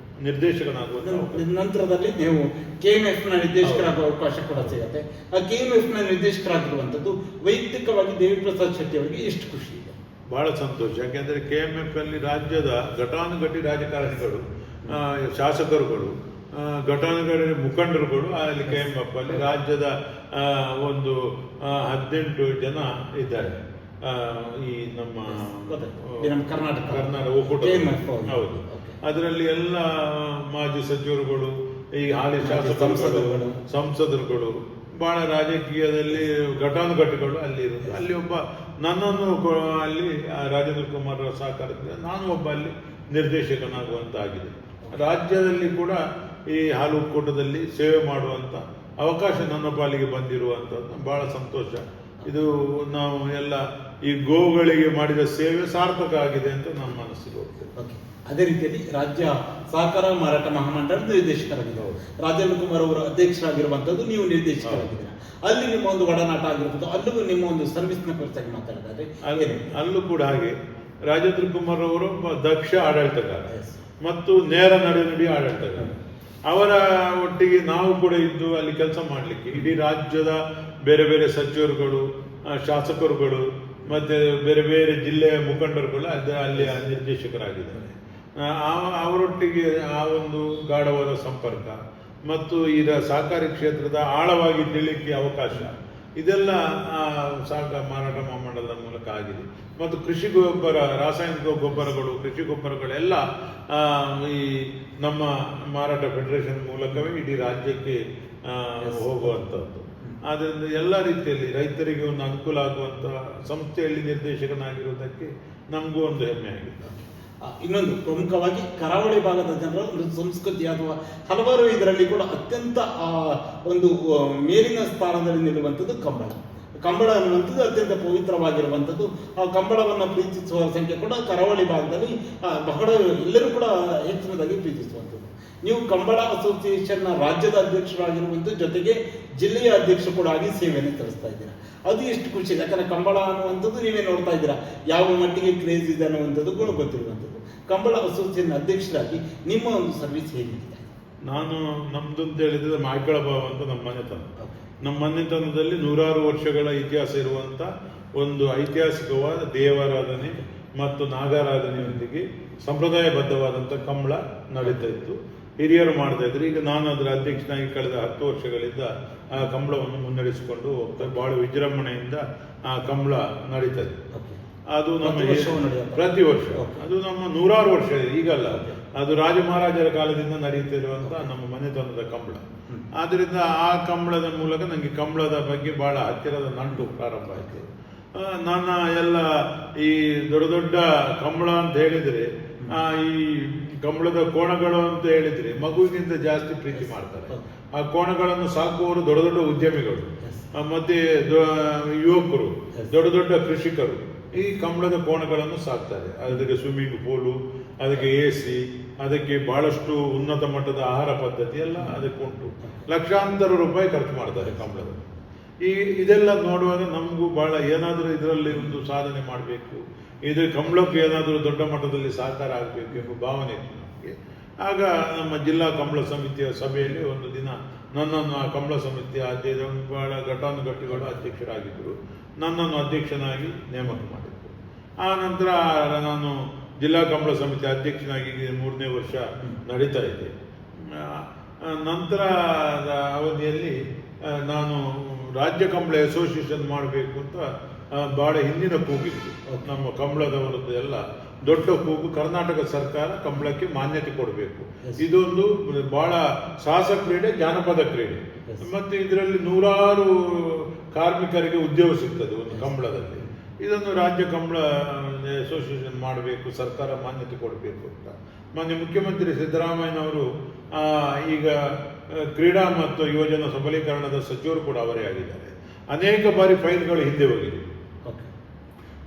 Speaker 3: ನಿರ್ದೇಶಕನಾಗುವುದು.
Speaker 4: ನಂತರದಲ್ಲಿ ನೀವು KMF ನ ನಿರ್ದೇಶಕರಾಗುವ ಅವಕಾಶ ಕೂಡ ಸಿಗುತ್ತೆ. ಆ KMF ನ ನಿರ್ದೇಶಕರಾಗಿರುವಂಥದ್ದು ವೈಯಕ್ತಿಕವಾಗಿ ದೇವಿಪ್ರಸಾದ್ ಶೆಟ್ಟಿ ಅವರಿಗೆ ಎಷ್ಟು ಖುಷಿ ಇದೆ?
Speaker 3: ಬಹಳ ಸಂತೋಷ. ಯಾಕೆಂದರೆ KMF ಅಲ್ಲಿ ರಾಜ್ಯದ ಘಟಾನುಘಟಿ ರಾಜಕಾರಣಿಗಳು, ಶಾಸಕರುಗಳು, ಘಟಾನುಘಟಿ ಮುಖಂಡರುಗಳು ಅಲ್ಲಿ KMF ಅಲ್ಲಿ ರಾಜ್ಯದ ಒಂದು 18 ಜನ ಇದ್ದಾರೆ. ಈ ನಮ್ಮ ಕರ್ನಾಟಕ ಒಕ್ಕೂಟ. ಹೌದು. ಅದರಲ್ಲಿ ಎಲ್ಲ ಮಾಜಿ ಸಚಿವರುಗಳು, ಈ ಹಾಲಿ ಶಾಸಕರುಗಳು, ಸಂಸದರುಗಳು, ಬಹಳ ರಾಜಕೀಯದಲ್ಲಿ ಘಟಾನುಘಟಿಗಳು ಅಲ್ಲಿ ಇರೋದು. ಅಲ್ಲಿ ಒಬ್ಬ ನನ್ನನ್ನು ಅಲ್ಲಿ ರಾಜೇಂದ್ರ ಕುಮಾರ್ ಸಹಕಾರದಿಂದ ನಾನು ಒಬ್ಬ ಅಲ್ಲಿ ನಿರ್ದೇಶಕನಾಗುವಂತಾಗಿದೆ. ರಾಜ್ಯದಲ್ಲಿ ಕೂಡ ಈ ಹಾಲು ಒಕ್ಕೂಟದಲ್ಲಿ ಸೇವೆ ಮಾಡುವಂಥ ಅವಕಾಶ ನನ್ನ ಪಾಲಿಗೆ ಬಂದಿರುವಂಥದ್ದು ಬಹಳ ಸಂತೋಷ. ಇದು ನಾವು ಎಲ್ಲ ಈ ಗೋಗಳಿಗೆ ಮಾಡಿದ ಸೇವೆ ಸಾರ್ಥಕ ಆಗಿದೆ ಅಂತ ನನ್ನ ಮನಸ್ಸಿಗೆ ಹೋಗ್ತದೆ.
Speaker 4: ಅದೇ ರೀತಿಯಲ್ಲಿ ರಾಜ್ಯ ಸಹಕಾರ ಮಾರಾಟ ಮಹಾಮಂಡಳದ ನಿರ್ದೇಶಕರಾಗಿದ್ದಾರೆ. ರಾಜೇಂದ್ರ ಕುಮಾರ್ ಅವರು ಅಧ್ಯಕ್ಷರಾಗಿರುವಂತದ್ದು, ನೀವು ನಿರ್ದೇಶಕರಾಗಿದ್ದೀರಾ. ಅಲ್ಲಿ ನಿಮ್ಮ ಒಂದು ಒಡನಾಟ ಆಗಿರ್ಬೋದು, ಅಲ್ಲೂ ನಿಮ್ಮ ಒಂದು ಸರ್ವಿಸ್ನ ಕುರಿತಾಗಿ ಮಾತಾಡಿದ್ದಾರೆ.
Speaker 3: ಅಲ್ಲೂ ಕೂಡ ಹಾಗೆ ರಾಜೇಂದ್ರ ಕುಮಾರ್ ಅವರು ದಕ್ಷ ಆಡಳಿತಗಾರ ಮತ್ತು ನೇರ ನಡೆನುಡಿ ಆಡಳಿತಗಾರ. ಅವರ ಒಟ್ಟಿಗೆ ನಾವು ಕೂಡ ಇದ್ದು ಅಲ್ಲಿ ಕೆಲಸ ಮಾಡಲಿಕ್ಕೆ ಇಡೀ ರಾಜ್ಯದ ಬೇರೆ ಬೇರೆ ಸಚಿವರುಗಳು, ಶಾಸಕರುಗಳು ಮತ್ತೆ ಬೇರೆ ಬೇರೆ ಜಿಲ್ಲೆಯ ಮುಖಂಡರುಗಳು ಅಲ್ಲಿ ನಿರ್ದೇಶಕರಾಗಿದ್ದಾರೆ. ಅವರೊಟ್ಟಿಗೆ ಆ ಒಂದು ಗಾಢವಾದ ಸಂಪರ್ಕ ಮತ್ತು ಈಗ ಸಹಕಾರಿ ಕ್ಷೇತ್ರದ ಆಳವಾಗಿ ತಿಳಿಲಿಕ್ಕೆ ಅವಕಾಶ, ಇದೆಲ್ಲ ಸಹಕಾರ ಮಾರಾಟ ಮಹಾಮಂಡಲದ ಮೂಲಕ ಆಗಿದೆ. ಮತ್ತು ಕೃಷಿ ಗೊಬ್ಬರ, ರಾಸಾಯನಿಕ ಗೊಬ್ಬರಗಳು, ಕೃಷಿ ಗೊಬ್ಬರಗಳೆಲ್ಲ ಈ ನಮ್ಮ ಮಾರಾಟ ಫೆಡರೇಷನ್ ಮೂಲಕವೇ ಇಡೀ ರಾಜ್ಯಕ್ಕೆ ಹೋಗುವಂಥದ್ದು. ಆದ್ದರಿಂದ ಎಲ್ಲ ರೀತಿಯಲ್ಲಿ ರೈತರಿಗೆ ಒಂದು ಅನುಕೂಲ ಆಗುವಂಥ ಸಂಸ್ಥೆಯಲ್ಲಿ ನಿರ್ದೇಶಕನಾಗಿರುವುದಕ್ಕೆ ನಮಗೂ ಒಂದು ಹೆಮ್ಮೆ ಆಗಿದೆ.
Speaker 4: ಇನ್ನೊಂದು ಪ್ರಮುಖವಾಗಿ ಕರಾವಳಿ ಭಾಗದ ಜನರ ಒಂದು ಸಂಸ್ಕೃತಿ ಅಥವಾ ಹಲವಾರು ಇದರಲ್ಲಿ ಕೂಡ ಅತ್ಯಂತ ಒಂದು ಮೇಲಿನ ಸ್ಥಾನದಲ್ಲಿ ನಿಲ್ಲುವಂಥದ್ದು ಕಂಬಳ ಅನ್ನುವಂಥದ್ದು ಅತ್ಯಂತ ಪವಿತ್ರವಾಗಿರುವಂಥದ್ದು. ಆ ಕಂಬಳವನ್ನು ಪ್ರೀತಿಸುವ ಸಂಖ್ಯೆ ಕೂಡ ಕರಾವಳಿ ಭಾಗದಲ್ಲಿ ಬಹಳ ಎಲ್ಲರೂ ಕೂಡ ಹೆಚ್ಚಿನದಾಗಿ ಪ್ರೀತಿಸುವಂಥದ್ದು. ನೀವು ಕಂಬಳ ಅಸೋಸಿಯೇಷನ್ನ ರಾಜ್ಯದ ಅಧ್ಯಕ್ಷರಾಗಿರುವಂಥ ಜೊತೆಗೆ ಜಿಲ್ಲೆಯ ಅಧ್ಯಕ್ಷರು ಕೂಡ ಆಗಿ ಸೇವೆಯನ್ನು ಸಲ್ಲಿಸ್ತಾ ಇದ್ದೀರಾ. ಅದು ಎಷ್ಟು ಖುಷಿ. ಯಾಕಂದ್ರೆ ಕಂಬಳ ಅನ್ನುವಂಥದ್ದು ನೀವೇ ನೋಡ್ತಾ ಇದ್ದೀರಾ ಯಾವ ಮಟ್ಟಿಗೆ ಕ್ರೇಜ್ ಇದೆ ಅನ್ನುವಂಥದ್ದು ಕೂಡ ಗೊತ್ತಿರುವಂಥದ್ದು. ಕಂಬಳ ಅಸೋಸಿಯೇಷನ್ ಅಧ್ಯಕ್ಷರಾಗಿ ನಿಮ್ಮ ಒಂದು ಸರ್ವಿಸ್ ಹೇಗಿದೆ?
Speaker 3: ನಮ್ದು ಅಂತ ಹೇಳಿದ್ರೆ ಮಾಯ್ಕಳ ಭಾವ ಅಂತ ನಮ್ಮ ಮನೆತನ. ನಮ್ಮ ಮನೆತನದಲ್ಲಿ 100 ವರ್ಷಗಳ ಇತಿಹಾಸ ಇರುವಂತ ಒಂದು ಐತಿಹಾಸಿಕವಾದ ದೇವಾರಾಧನೆ ಮತ್ತು ನಾಗಾರಾಧನೆಯೊಂದಿಗೆ ಸಂಪ್ರದಾಯಬದ್ಧವಾದಂಥ ಕಂಬಳ ನಡೀತಾ ಇತ್ತು. ಹಿರಿಯರು ಮಾಡ್ತಾ ಇದ್ರು. ಈಗ ನಾನು ಅದರ ಅಧ್ಯಕ್ಷನಾಗಿ ಕಳೆದ 10 ವರ್ಷಗಳಿಂದ ಆ ಕಂಬಳವನ್ನು ಮುನ್ನಡೆಸಿಕೊಂಡು ಹೋಗ್ತಾರೆ. ಬಹಳ ವಿಜೃಂಭಣೆಯಿಂದ ಆ ಕಂಬಳ ನಡೀತಾ ಇದೆ. ಅದು ನಮ್ಮ ಪ್ರತಿ ವರ್ಷ, ಅದು ನಮ್ಮ 100 ವರ್ಷ ಈಗಲ್ಲ, ಅದು ರಾಜ ಮಹಾರಾಜರ ಕಾಲದಿಂದ ನಡೆಯುತ್ತಿರುವಂತ ನಮ್ಮ ಮನೆತನದ ಕಂಬಳ. ಆದ್ರಿಂದ ಆ ಕಂಬಳದ ಮೂಲಕ ನನಗೆ ಕಂಬಳದ ಬಗ್ಗೆ ಬಹಳ ಹತ್ತಿರದ ನಂಟು ಪ್ರಾರಂಭ ಆಯಿತು. ನನ್ನ ಎಲ್ಲ ಈ ದೊಡ್ಡ ದೊಡ್ಡ ಕಂಬಳ ಅಂತ ಹೇಳಿದ್ರೆ, ಈ ಕಂಬಳದ ಕೋಣಗಳು ಅಂತ ಹೇಳಿದ್ರೆ ಮಗುವಿಗಿಂತ ಜಾಸ್ತಿ ಪ್ರೀತಿ ಮಾಡ್ತಾರೆ. ಆ ಕೋಣಗಳನ್ನು ಸಾಕುವವರು ದೊಡ್ಡ ದೊಡ್ಡ ಉದ್ಯಮಿಗಳು, ಮತ್ತೆ ಯುವಕರು, ದೊಡ್ಡ ದೊಡ್ಡ ಕೃಷಿಕರು ಈ ಕಂಬಳದ ಕೋಣಗಳನ್ನು ಸಾಕ್ತಾರೆ. ಅದಕ್ಕೆ ಸ್ವಿಮ್ಮಿಂಗ್ ಪೂಲು, ಅದಕ್ಕೆ AC, ಅದಕ್ಕೆ ಬಹಳಷ್ಟು ಉನ್ನತ ಮಟ್ಟದ ಆಹಾರ ಪದ್ಧತಿ ಎಲ್ಲ ಅದಕ್ಕೆ ಉಂಟು. ಲಕ್ಷಾಂತರ ರೂಪಾಯಿ ಖರ್ಚು ಮಾಡ್ತಾರೆ ಕಂಬಳದಲ್ಲಿ. ಇದೆಲ್ಲ ನೋಡುವಾಗ ನಮಗೂ ಬಹಳ ಏನಾದರೂ ಇದರಲ್ಲಿ ಒಂದು ಸಾಧನೆ ಮಾಡಬೇಕು, ಇದು ಕಂಬಳಕ್ಕೆ ಏನಾದರೂ ದೊಡ್ಡ ಮಟ್ಟದಲ್ಲಿ ಸಹಕಾರ ಆಗಬೇಕು ಎಂಬ ಭಾವನೆ ಇತ್ತು ನಮಗೆ. ಆಗ ನಮ್ಮ ಜಿಲ್ಲಾ ಕಂಬಳ ಸಮಿತಿಯ ಸಭೆಯಲ್ಲಿ ಒಂದು ದಿನ ನನ್ನನ್ನು ಆ ಕಂಬಳ ಸಮಿತಿಯ ಬಹಳ ಘಟಾನುಘಟಿಗಳು ಅಧ್ಯಕ್ಷರಾಗಿದ್ದರು. ನನ್ನನ್ನು ಅಧ್ಯಕ್ಷನಾಗಿ ನೇಮಕ ಮಾಡಿದರು. ಆ ನಂತರ ನಾನು ಜಿಲ್ಲಾ ಕಂಬಳ ಸಮಿತಿ ಅಧ್ಯಕ್ಷನಾಗಿ 3ನೇ ವರ್ಷ ನಡೀತಾ ಇದೆ. ನಂತರ ಅವಧಿಯಲ್ಲಿ ನಾನು ರಾಜ್ಯ ಕಂಬಳ ಅಸೋಸಿಯೇಷನ್ ಮಾಡಬೇಕು ಅಂತ ಬಹಳ ಹಿಂದಿನ ಕೂಗಿತ್ತು. ನಮ್ಮ ಕಂಬಳದವರದ್ದು ಎಲ್ಲ ದೊಡ್ಡ ಕೂಗು, ಕರ್ನಾಟಕ ಸರ್ಕಾರ ಕಂಬಳಕ್ಕೆ ಮಾನ್ಯತೆ ಕೊಡಬೇಕು. ಇದೊಂದು ಬಹಳ ಸಾಹಸ ಕ್ರೀಡೆ, ಜಾನಪದ ಕ್ರೀಡೆ. ಮತ್ತೆ ಇದರಲ್ಲಿ 100 ಕಾರ್ಮಿಕರಿಗೆ ಉದ್ಯೋಗ ಸಿಗ್ತದೆ ಒಂದು ಕಂಬಳದಲ್ಲಿ. ಇದನ್ನು ರಾಜ್ಯ ಕಂಬಳ ಅಸೋಸಿಯೇಷನ್ ಮಾಡಬೇಕು, ಸರ್ಕಾರ ಮಾನ್ಯತೆ ಕೊಡಬೇಕು ಅಂತ ಮಾನ್ಯ ಮುಖ್ಯಮಂತ್ರಿ ಸಿದ್ದರಾಮಯ್ಯನವರು, ಈಗ ಕ್ರೀಡಾ ಮತ್ತು ಯುವಜನ ಸಬಲೀಕರಣದ ಸಚಿವರು ಕೂಡ ಅವರೇ ಆಗಿದ್ದಾರೆ. ಅನೇಕ ಬಾರಿ ಫೈಲ್ಗಳು ಹಿಂದೆ ಹೋಗಿದೆ.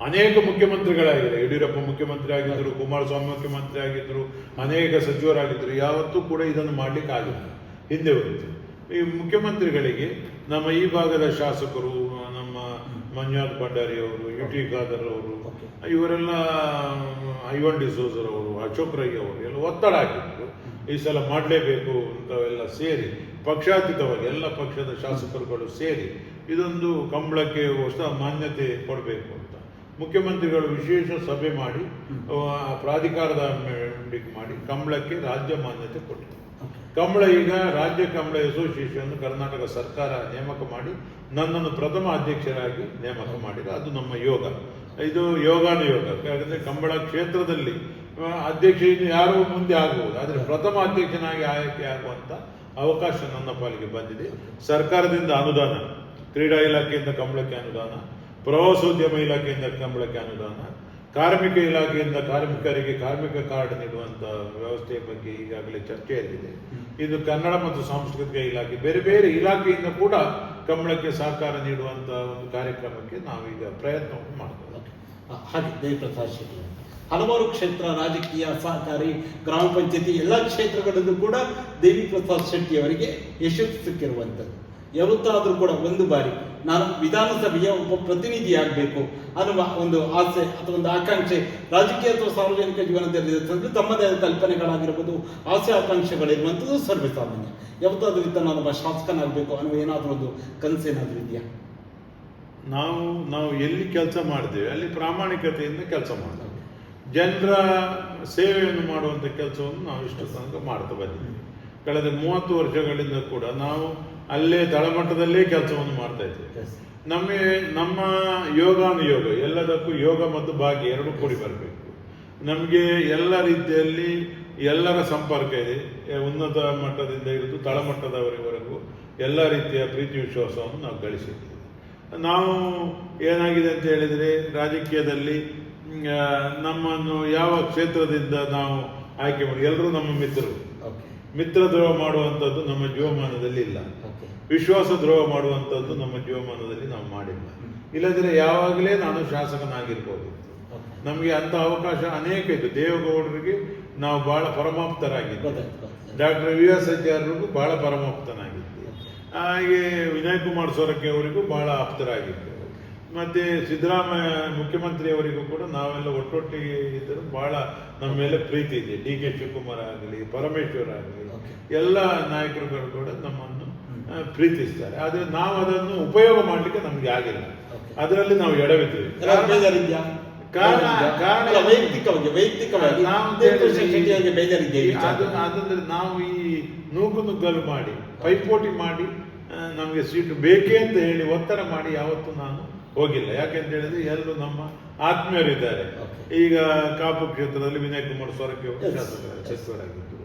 Speaker 3: ಅನೇಕ ಮುಖ್ಯಮಂತ್ರಿಗಳಾಗಿದೆ. ಯಡಿಯೂರಪ್ಪ ಮುಖ್ಯಮಂತ್ರಿ ಆಗಿದ್ದರು, ಕುಮಾರಸ್ವಾಮಿ ಮುಖ್ಯಮಂತ್ರಿ ಆಗಿದ್ದರು, ಅನೇಕ ಸಚಿವರಾಗಿದ್ದರು. ಯಾವತ್ತೂ ಕೂಡ ಇದನ್ನು ಮಾಡಲಿಕ್ಕೆ ಆಗಿಲ್ಲ, ಹಿಂದೆ ಹೋಯಿತು. ಈ ಮುಖ್ಯಮಂತ್ರಿಗಳಿಗೆ ನಮ್ಮ ಈ ಭಾಗದ ಶಾಸಕರು, ನಮ್ಮ ಮಂಜುನಾಥ್ ಭಂಡಾರಿ ಅವರು, ಯು ಟಿ ಖಾದರ್ ಅವರು, ಇವರೆಲ್ಲ ಐವನ್ ಡಿಸೋಜರ್ ಅವರು, ಅಶೋಕ್ ರೈ ಅವರು ಎಲ್ಲ ಒತ್ತಡ ಹಾಕಿದ್ರು. ಈ ಸಲ ಮಾಡಲೇಬೇಕು ಅಂತವೆಲ್ಲ ಸೇರಿ ಪಕ್ಷಾತೀತವಾಗಿ ಎಲ್ಲ ಪಕ್ಷದ ಶಾಸಕರುಗಳು ಸೇರಿ ಇದೊಂದು ಕಂಬಳಕ್ಕೆ ಹೊಸ ಮಾನ್ಯತೆ ಕೊಡಬೇಕು ಅಂತ ಮುಖ್ಯಮಂತ್ರಿಗಳು ವಿಶೇಷ ಸಭೆ ಮಾಡಿ ಪ್ರಾಧಿಕಾರದ ಮಾಡಿ ಕಂಬಳಕ್ಕೆ ರಾಜ್ಯ ಮಾನ್ಯತೆ ಕೊಟ್ಟರು. ಕಂಬಳ ಈಗ ರಾಜ್ಯ ಕಂಬಳ ಅಸೋಸಿಯೇಷನ್ ಕರ್ನಾಟಕ ಸರ್ಕಾರ ನೇಮಕ ಮಾಡಿ ನನ್ನನ್ನು ಪ್ರಥಮ ಅಧ್ಯಕ್ಷರಾಗಿ ನೇಮಕ ಮಾಡಿದ. ಅದು ನಮ್ಮ ಯೋಗ, ಇದು ಯೋಗಾನುಯೋಗ. ಯಾಕಂದರೆ ಕಂಬಳ ಕ್ಷೇತ್ರದಲ್ಲಿ ಅಧ್ಯಕ್ಷ ಯಾರು ಮುಂದೆ ಆಗಬಹುದು, ಆದರೆ ಪ್ರಥಮ ಅಧ್ಯಕ್ಷನಾಗಿ ಆಯ್ಕೆ ಆಗುವಂಥ ಅವಕಾಶ ನನ್ನ ಪಾಲಿಗೆ ಬಂದಿದೆ. ಸರ್ಕಾರದಿಂದ ಅನುದಾನ, ಕ್ರೀಡಾ ಇಲಾಖೆಯಿಂದ ಕಂಬಳಕ್ಕೆ ಅನುದಾನ, ಪ್ರವಾಸೋದ್ಯಮ ಇಲಾಖೆಯಿಂದ ಕಂಬಳಕ್ಕೆ ಅನುದಾನ, ಕಾರ್ಮಿಕ ಇಲಾಖೆಯಿಂದ ಕಾರ್ಮಿಕರಿಗೆ ಕಾರ್ಮಿಕ ಕಾರ್ಡ್ ನೀಡುವಂಥ ವ್ಯವಸ್ಥೆಯ ಬಗ್ಗೆ ಈಗಾಗಲೇ ಚರ್ಚೆಯಲ್ಲಿದೆ. ಇದು ಕನ್ನಡ ಮತ್ತು ಸಾಂಸ್ಕೃತಿಕ ಇಲಾಖೆ, ಬೇರೆ ಬೇರೆ ಇಲಾಖೆಯಿಂದ ಕೂಡ ಕಂಬಳಕ್ಕೆ ಸಹಕಾರ ನೀಡುವಂಥ ಒಂದು ಕಾರ್ಯಕ್ರಮಕ್ಕೆ ನಾವೀಗ ಪ್ರಯತ್ನವನ್ನು ಮಾಡ್ತೇವೆ.
Speaker 4: ಹಾಗೆ ದೇವಿಪ್ರಸಾದ್ ಶೆಟ್ಟಿ ಹಲವಾರು ಕ್ಷೇತ್ರ, ರಾಜಕೀಯ, ಸಹಕಾರಿ, ಗ್ರಾಮ ಪಂಚಾಯತಿ ಎಲ್ಲ ಕ್ಷೇತ್ರಗಳಲ್ಲೂ ಕೂಡ ದೇವಿಪ್ರಸಾದ್ ಶೆಟ್ಟಿ ಅವರಿಗೆ ಯಶಸ್ಸು ಸಿಕ್ಕಿರುವಂಥದ್ದು. ಯಾವತ್ತಾದರೂ ಕೂಡ ಒಂದು ಬಾರಿ ನಾನು ವಿಧಾನಸಭೆಯ ಒಬ್ಬ ಪ್ರತಿನಿಧಿಯಾಗಬೇಕು ಅನ್ನುವ ಒಂದು ಆಸೆ ಅಥವಾ ಒಂದು ಆಕಾಂಕ್ಷೆ ರಾಜಕೀಯ ಅಥವಾ ಸಾರ್ವಜನಿಕ ಜೀವನದಲ್ಲಿ ತಮ್ಮದೇ ಆದ ಕಲ್ಪನೆಗಳಾಗಿರ್ಬೋದು, ಆಸೆ ಆಕಾಂಕ್ಷೆಗಳಿರುವಂಥದ್ದು ಸರ್ವೇಸಾಮಾನ್ಯ. ಯಾವತ್ತಾದ್ರೂ ಇತ್ತ ನಾನೊಬ್ಬ ಶಾಸಕನಾಗಬೇಕು ಅನ್ನುವ ಏನಾದರೂ ಒಂದು ಕನಸೇನಾದರೂ ಇದೆಯಾ?
Speaker 3: ನಾವು ಎಲ್ಲಿ ಕೆಲಸ ಮಾಡ್ತೇವೆ ಅಲ್ಲಿ ಪ್ರಾಮಾಣಿಕತೆಯಿಂದ ಕೆಲಸ ಮಾಡ್ತೇವೆ. ಜನರ ಸೇವೆಯನ್ನು ಮಾಡುವಂಥ ಕೆಲಸವನ್ನು ನಾವು ಇಷ್ಟು ತನಕ ಮಾಡ್ತಾ ಬಂದಿದ್ದೀವಿ. ಕಳೆದ 30 ವರ್ಷಗಳಿಂದ ಕೂಡ ನಾವು ಅಲ್ಲೇ ತಳಮಟ್ಟದಲ್ಲೇ ಕೆಲಸವನ್ನು ಮಾಡ್ತಾ ಇದ್ದೇವೆ. ನಮ್ಮ ಯೋಗಾನುಯೋಗ, ಎಲ್ಲದಕ್ಕೂ ಯೋಗ ಮತ್ತು ಭಾಗ್ಯ ಎರಡೂ ಕೂಡಿ ಬರಬೇಕು. ನಮಗೆ ಎಲ್ಲ ರೀತಿಯಲ್ಲಿ ಎಲ್ಲರ ಸಂಪರ್ಕ ಇದೆ, ಉನ್ನತ ಮಟ್ಟದಿಂದ ಹಿಡಿದು ತಳಮಟ್ಟದವರೆಗೂ ಎಲ್ಲ ರೀತಿಯ ಪ್ರೀತಿ ವಿಶ್ವಾಸವನ್ನು ನಾವು ಗಳಿಸಿದ್ದೇವೆ. ನಾವು ಏನಾಗಿದೆ ಅಂತ ಹೇಳಿದರೆ, ರಾಜಕೀಯದಲ್ಲಿ ನಮ್ಮನ್ನು ಯಾವ ಕ್ಷೇತ್ರದಿಂದ ನಾವು ಆಯ್ಕೆ ಮಾಡಿ, ಎಲ್ಲರೂ ನಮ್ಮ ಮಿತ್ರರು. ಮಿತ್ರ ದ್ರೋಹ ಮಾಡುವಂಥದ್ದು ನಮ್ಮ ಜೀವಮಾನದಲ್ಲಿ ಇಲ್ಲ, ವಿಶ್ವಾಸ ದ್ರೋಹ ಮಾಡುವಂಥದ್ದು ನಮ್ಮ ಜೀವಮಾನದಲ್ಲಿ ನಾವು ಮಾಡಿಲ್ಲ. ಇಲ್ಲದಿದ್ದರೆ ಯಾವಾಗಲೇ ನಾನು ಶಾಸಕನಾಗಿರ್ಬೋದು. ನಮಗೆ ಅಂಥ ಅವಕಾಶ ಅನೇಕ ಇತ್ತು. ದೇವೇಗೌಡರಿಗೆ ನಾವು ಬಹಳ ಪರಮಾಪ್ತರಾಗಿದ್ದೆ, ಡಾಕ್ಟರ್ ವಿ ಎಸ್ ಆಚಾರ್ಯರಿಗೂ ಬಹಳ ಪರಮಾಪ್ತನಾಗಿದ್ದೆ, ಹಾಗೆ ವಿನಯ್ ಕುಮಾರ್ ಸೊರಕೆ ಅವರಿಗೂ ಬಹಳ ಆಪ್ತರಾಗಿತ್ತು. ಮತ್ತು ಸಿದ್ದರಾಮಯ್ಯ ಮುಖ್ಯಮಂತ್ರಿಯವರಿಗೂ ಕೂಡ ನಾವೆಲ್ಲ ಒಟ್ಟೊಟ್ಟಿಗೆ ಇದ್ದರೂ ಬಹಳ ನಮ್ಮ ಮೇಲೆ ಪ್ರೀತಿ ಇದೆ. ಡಿ ಕೆ ಶಿವಕುಮಾರ್ ಆಗಲಿ, ಪರಮೇಶ್ವರ್ ಆಗಲಿ, ಎಲ್ಲ ನಾಯಕರುಗಳು ಕೂಡ ನಮ್ಮನ್ನು ಪ್ರೀತಿಸ್ತಾರೆ. ಆದರೆ ನಾವು ಅದನ್ನು ಉಪಯೋಗ ಮಾಡಲಿಕ್ಕೆ ನಮಗೆ ಆಗಿಲ್ಲ. ಅದರಲ್ಲಿ ನಾವು ಎಡವಿದ್ದೇವೆ. ಅದಂದ್ರೆ ನಾವು ಈ ನೂಕುನುಗ್ಗಲು ಮಾಡಿ, ಪೈಪೋಟಿ ಮಾಡಿ, ನಮಗೆ ಸೀಟು ಬೇಕೇ ಅಂತ ಹೇಳಿ ಒತ್ತಡ ಮಾಡಿ ಯಾವತ್ತೂ ನಾನು ಹೋಗಿಲ್ಲ. ಯಾಕೆಂತ ಹೇಳಿದ್ರೆ ಎಲ್ಲರೂ ನಮ್ಮ ಆತ್ಮೀಯರಿದ್ದಾರೆ. ಈಗ ಕಾಪು ಕ್ಷೇತ್ರದಲ್ಲಿ ವಿನಯ್ ಕುಮಾರ್ ಸೊರಕೆ ಅವರು ಸಚಿವರಾಗಿದ್ದರು.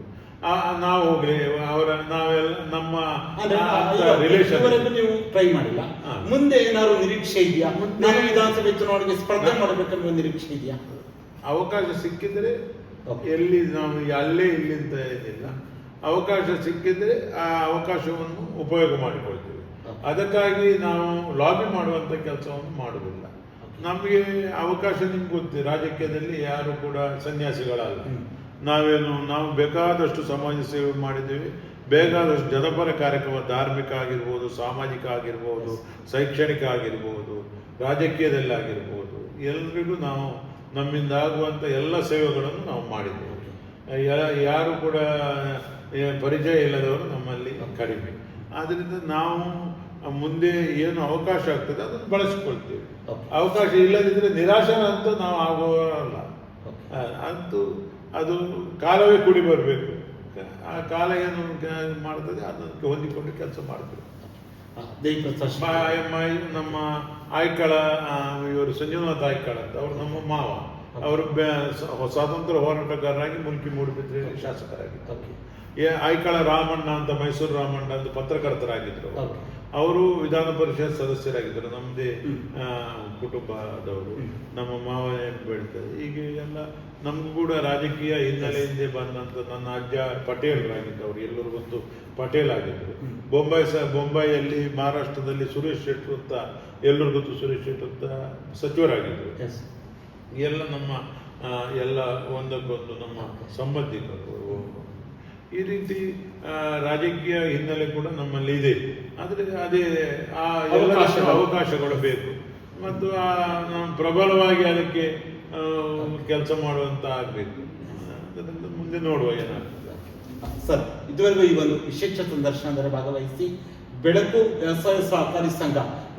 Speaker 3: ನಾವು ಹೋಗ್ಲಿ, ನಾವೆಲ್ಲ ನಮ್ಮ ರಿಲೇಷನ್.
Speaker 4: ನೀವು ಟ್ರೈ ಮಾಡಿಲ್ಲ, ಮುಂದೆ ಏನಾದ್ರು ನಿರೀಕ್ಷೆ ಇದೆಯಾ? ನಾನು ವಿಧಾನಸಭೆ ಚುನಾವಣೆಗೆ ಸ್ಪರ್ಧೆ ಮಾಡಬೇಕನ್ನುವ ನಿರೀಕ್ಷೆ ಇದೆಯಾ?
Speaker 3: ಅವಕಾಶ ಸಿಕ್ಕಿದ್ರೆ ಎಲ್ಲಿ ನಾವು ಅಲ್ಲೇ ಇಲ್ಲಿ ಅಂತ ಏನಿಲ್ಲ, ಅವಕಾಶ ಸಿಕ್ಕಿದ್ರೆ ಆ ಅವಕಾಶವನ್ನು ಉಪಯೋಗ ಮಾಡಿಕೊಳ್ತೀವಿ. ಅದಕ್ಕಾಗಿ ನಾವು ಲಾಬಿ ಮಾಡುವಂಥ ಕೆಲಸವನ್ನು ಮಾಡುವುದಿಲ್ಲ. ನಮಗೆ ಅವಕಾಶ, ನಿಮ್ಗೆ ಗೊತ್ತಿದೆ, ರಾಜಕೀಯದಲ್ಲಿ ಯಾರು ಕೂಡ ಸನ್ಯಾಸಿಗಳಲ್ಲ. ನಾವು ಬೇಕಾದಷ್ಟು ಸಮಾಜ ಸೇವೆ ಮಾಡಿದ್ದೇವೆ, ಬೇಕಾದಷ್ಟು ಜನಪರ ಕಾರ್ಯಕ್ರಮ, ಧಾರ್ಮಿಕ ಆಗಿರ್ಬೋದು, ಸಾಮಾಜಿಕ ಆಗಿರ್ಬೋದು, ಶೈಕ್ಷಣಿಕ ಆಗಿರ್ಬೋದು, ರಾಜಕೀಯದಲ್ಲಿ ಆಗಿರ್ಬೋದು, ಎಲ್ರಿಗೂ ನಾವು ನಮ್ಮಿಂದ ಆಗುವಂಥ ಎಲ್ಲ ಸೇವೆಗಳನ್ನು ನಾವು ಮಾಡಿದ್ದೇವೆ. ಯಾರು ಕೂಡ ಪರಿಚಯ ಇಲ್ಲದವರು ನಮ್ಮಲ್ಲಿ ಕಡಿಮೆ. ಆದ್ದರಿಂದ ನಾವು ಮುಂದೆ ಏನು ಅವಕಾಶ ಆಗ್ತದೆ ಅದನ್ನು ಬಳಸಿಕೊಳ್ತೇವೆ. ಅವಕಾಶ ಇಲ್ಲದಿದ್ದರೆ ನಿರಾಶನ ಅಂತೂ ನಾವು ಆಗುವಲ್ಲ. ಅಂತೂ ಅದು ಕಾಲವೇ ಕೂಡಿ ಬರಬೇಕು. ಆ ಕಾಲ ಏನು ಮಾಡ್ತದೆ ಅದಕ್ಕೆ ಹೊಂದಿಕೊಂಡು ಕೆಲಸ ಮಾಡ್ತೇವೆ. ನಮ್ಮ ಆಯ್ಕಳ ಇವರು ಸಂಜೀವನಾಥ್ ಆಯ್ಕಳ ಅಂತ ಅವರು ನಮ್ಮ ಮಾವ, ಅವರು ಸ್ವಾತಂತ್ರ್ಯ ಹೋರಾಟಗಾರರಾಗಿ ಮುಲ್ಕಿ ಮೂಡುಬಿದ್ರೆಯಲ್ಲಿ ಶಾಸಕರಾಗಿದ್ದಾರೆ. ಐಕಳ ರಾಮಣ್ಣ ಅಂತ, ಮೈಸೂರು ರಾಮಣ್ಣ ಅಂತ ಪತ್ರಕರ್ತರಾಗಿದ್ರು.
Speaker 4: Okay.
Speaker 3: ಅವರು ವಿಧಾನ ಪರಿಷತ್ ಸದಸ್ಯರಾಗಿದ್ದರು, ನಮ್ಮದೇ ಕುಟುಂಬದವರು. ನಮ್ಮ ಮಾವನೇ ಬೆಳೀತಾರೆ. ಹೀಗೆ ಎಲ್ಲ ನಮಗೂ ಕೂಡ ರಾಜಕೀಯ ಹಿನ್ನೆಲೆಯಿಂದ ಬಂದಂಥ ನನ್ನ ಅಜ್ಜ ಪಟೇಲರಾಗಿದ್ದವರು, ಎಲ್ಲರೂ ಗೊತ್ತು, ಪಟೇಲ್ ಆಗಿದ್ದರು. ಬೊಂಬಾಯಿಯಲ್ಲಿ ಮಹಾರಾಷ್ಟ್ರದಲ್ಲಿ ಸುರೇಶ್ ಶೆಟ್ಟರು ಅಂತ, ಎಲ್ಲರೂ ಗೊತ್ತು, ಸುರೇಶ್ ಶೆಟ್ಟರು ಅಂತ ಸಚಿವರಾಗಿದ್ದರು. ಎಲ್ಲ ನಮ್ಮ ಎಲ್ಲ ಒಂದಕ್ಕೊಂದು ನಮ್ಮ ಸಂಬಂಧಿಕರು. ಈ ರೀತಿ ರಾಜಕೀಯ ಹಿನ್ನೆಲೆ ಕೂಡ ನಮ್ಮಲ್ಲಿ ಇದೆ. ಆದರೆ ಅದೇ ಆ ಎಲ್ಲ ಅವಕಾಶಗಳು ಬೇಕು ಮತ್ತು ನಾವು ಪ್ರಬಲವಾಗಿ ಅದಕ್ಕೆ ಕೆಲಸ ಮಾಡುವಂತ ಆಗಬೇಕು. ಅದರಿಂದ ಮುಂದೆ ನೋಡುವ ಏನಾಗ್ತದೆ.
Speaker 4: ಸರ್, ಇದುವರೆಗೂ ಈ ಒಂದು ವಿಶೇಷ ಸಂದರ್ಶನದಲ್ಲಿ ಭಾಗವಹಿಸಿ ಬೆಳಕು ವ್ಯವಸಾಯ ಸಹಕಾರಿ ಸಂಘ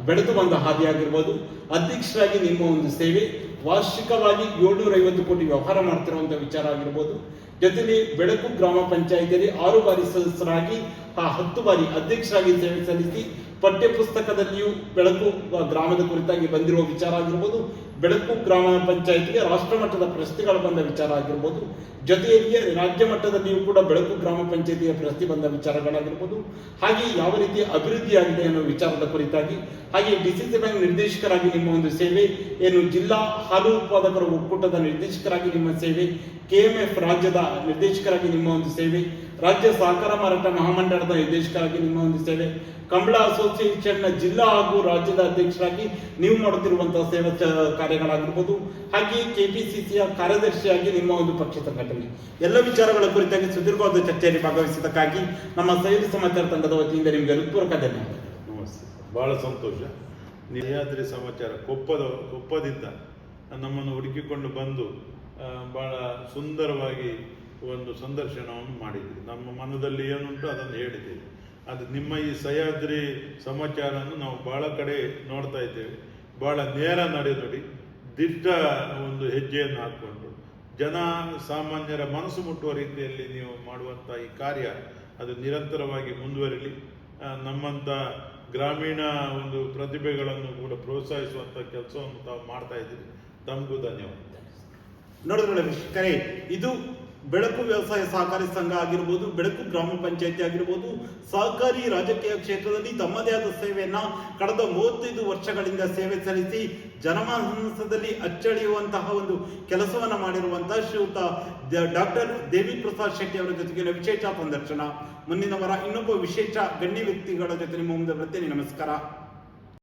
Speaker 4: ಬೆಳೆದು ಬಂದ ಹಾದಿಯಾಗಿರ್ಬೋದು, ಅಧ್ಯಕ್ಷರಾಗಿ ನಿಮ್ಮ ಒಂದು ಸೇವೆ, ವಾರ್ಷಿಕವಾಗಿ 750 ಕೋಟಿ ವ್ಯವಹಾರ ಮಾಡ್ತಿರುವಂತಹ ವಿಚಾರ ಆಗಿರ್ಬೋದು, ಜೊತೆಲಿ ಬೆಳಕು ಗ್ರಾಮ ಪಂಚಾಯಿತಿಯಲ್ಲಿ 6 ಬಾರಿ ಸದಸ್ಯರಾಗಿ 10 ಬಾರಿ ಅಧ್ಯಕ್ಷರಾಗಿ ಸೇವೆ ಸಲ್ಲಿಸಿ ಪಠ್ಯ ಪುಸ್ತಕದಲ್ಲಿಯೂ ಬೆಳಕು ಗ್ರಾಮದ ಕುರಿತಾಗಿ ಬಂದಿರುವ ವಿಚಾರ ಆಗಿರ್ಬೋದು, ಬೆಳಕು ಗ್ರಾಮ ಪಂಚಾಯಿತಿಗೆ ರಾಷ್ಟ್ರ ಮಟ್ಟದ ಪ್ರಶಸ್ತಿಗಳು ಬಂದ ವಿಚಾರ ಆಗಿರ್ಬೋದು, ಜೊತೆಯಲ್ಲಿ ರಾಜ್ಯ ಮಟ್ಟದಲ್ಲಿಯೂ ಕೂಡ ಬೆಳಕು ಗ್ರಾಮ ಪಂಚಾಯಿತಿಯ ಪ್ರಶಸ್ತಿ ಬಂದ ವಿಚಾರಗಳಾಗಿರ್ಬೋದು, ಹಾಗೆ ಯಾವ ರೀತಿ ಅಭಿವೃದ್ಧಿಯಾಗಿದೆ ಅನ್ನೋ ವಿಚಾರದ ಕುರಿತಾಗಿ, ಹಾಗೆ ಡಿಸಿಸಿ ಬ್ಯಾಂಕ್ ನಿರ್ದೇಶಕರಾಗಿ ನಿಮ್ಮ ಒಂದು ಸೇವೆ, ಏನು ಜಿಲ್ಲಾ ಹಾಲು ಉತ್ಪಾದಕರ ಒಕ್ಕೂಟದ ನಿರ್ದೇಶಕರಾಗಿ ನಿಮ್ಮ ಸೇವೆ, KMF ರಾಜ್ಯದ ನಿರ್ದೇಶಕರಾಗಿ ನಿಮ್ಮ ಒಂದು ಸೇವೆ, ರಾಜ್ಯ ಸಹಕಾರ ಮಾರಾಟ ಮಹಾಮಂಡಳದ ನಿರ್ದೇಶಕರಾಗಿ ನಿಮ್ಮ ಒಂದು ಸೇವೆ, ಕಂಬಳ ಅಸೋಸಿಯೇಷನ್ನ ಜಿಲ್ಲಾ ಹಾಗೂ ರಾಜ್ಯದ ಅಧ್ಯಕ್ಷರಾಗಿ ನೀವು ಮಾಡುತ್ತಿರುವಂತಹ ಸೇವಾ ಕಾರ್ಯಗಳಾಗಿರ್ಬೋದು, ಹಾಗೆ KPCCಯ ಕಾರ್ಯದರ್ಶಿಯಾಗಿ ನಿಮ್ಮ ಒಂದು ಪಕ್ಷ ಸಂಘಟನೆ, ಎಲ್ಲ ವಿಚಾರಗಳ ಕುರಿತಾಗಿ ಸುದೀರ್ಘವಾದ ಚರ್ಚೆಯಲ್ಲಿ ಭಾಗವಹಿಸಿದ್ದಕ್ಕಾಗಿ ನಮ್ಮ ಸಹ್ಯಾದ್ರಿ ಸಮಾಚಾರ ತಂಡದ ವತಿಯಿಂದ ನಿಮಗೆ ಹೃತ್ಪೂರ್ವಕ ಧನ್ಯವಾದಗಳು.
Speaker 3: ನಮಸ್ತೆ, ಬಹಳ ಸಂತೋಷ. ಸಹ್ಯಾದ್ರಿ ಸಮಾಚಾರ ಕೊಪ್ಪದಿಂದ ನಮ್ಮನ್ನು ಹುಡುಕಿಕೊಂಡು ಬಂದು ಬಹಳ ಸುಂದರವಾಗಿ ಒಂದು ಸಂದರ್ಶನವನ್ನು ಮಾಡಿದ್ದೀವಿ. ನಮ್ಮ ಮನದಲ್ಲಿ ಏನುಂಟು ಅದನ್ನು ಹೇಳಿದ್ದೀವಿ. ಅದು ನಿಮ್ಮ ಈ ಸಹ್ಯಾದ್ರಿ ಸಮಾಚಾರವನ್ನು ನಾವು ಬಹಳ ಕಡೆ ನೋಡ್ತಾ ಇದ್ದೇವೆ. ಬಹಳ ನೇರ ನಡೆನುಡಿ, ದಿಟ್ಟ ಒಂದು ಹೆಜ್ಜೆಯನ್ನು ಹಾಕ್ಕೊಂಡು ಜನ ಸಾಮಾನ್ಯರ ಮನಸ್ಸು ಮುಟ್ಟುವ ರೀತಿಯಲ್ಲಿ ನೀವು ಮಾಡುವಂಥ ಈ ಕಾರ್ಯ ಅದು ನಿರಂತರವಾಗಿ ಮುಂದುವರಿಲಿ. ನಮ್ಮಂಥ ಗ್ರಾಮೀಣ ಒಂದು ಪ್ರತಿಭೆಗಳನ್ನು ಕೂಡ ಪ್ರೋತ್ಸಾಹಿಸುವಂಥ ಕೆಲಸವನ್ನು ತಾವು ಮಾಡ್ತಾ ಇದ್ದೀರಿ. ತಮಗೂ ಧನ್ಯವಾದ.
Speaker 4: ನೋಡಿದ್ರೆ ವೀಕ್ಷಕರೇ, ಇದು ಬೆಳಕು ವ್ಯವಸಾಯ ಸಹಕಾರಿ ಸಂಘ ಆಗಿರ್ಬೋದು, ಬೆಳಕು ಗ್ರಾಮ ಪಂಚಾಯತಿ ಆಗಿರ್ಬೋದು, ಸಹಕಾರಿ ರಾಜಕೀಯ ಕ್ಷೇತ್ರದಲ್ಲಿ ತಮ್ಮದೇ ಆದ ಸೇವೆಯನ್ನ ಕಳೆದ 35 ವರ್ಷಗಳಿಂದ ಸೇವೆ ಸಲ್ಲಿಸಿ ಜನಮಾನಸದಲ್ಲಿ ಅಚ್ಚಳಿಯುವಂತಹ ಒಂದು ಕೆಲಸವನ್ನ ಮಾಡಿರುವಂತಹ ಶ್ರೀಯುತ ಡಾಕ್ಟರ್ ದೇವಿ ಪ್ರಸಾದ್ ಶೆಟ್ಟಿ ಅವರ ಜೊತೆಗಿನ ವಿಶೇಷ ಸಂದರ್ಶನ. ಮುಂದಿನ ವಾರ ಇನ್ನೊಬ್ಬ ವಿಶೇಷ ಗಣ್ಯ ವ್ಯಕ್ತಿಗಳ ಜೊತೆ ನಿಮ್ಮ ಮುಂದೆ ಬರ್ತೇನೆ. ನಮಸ್ಕಾರ.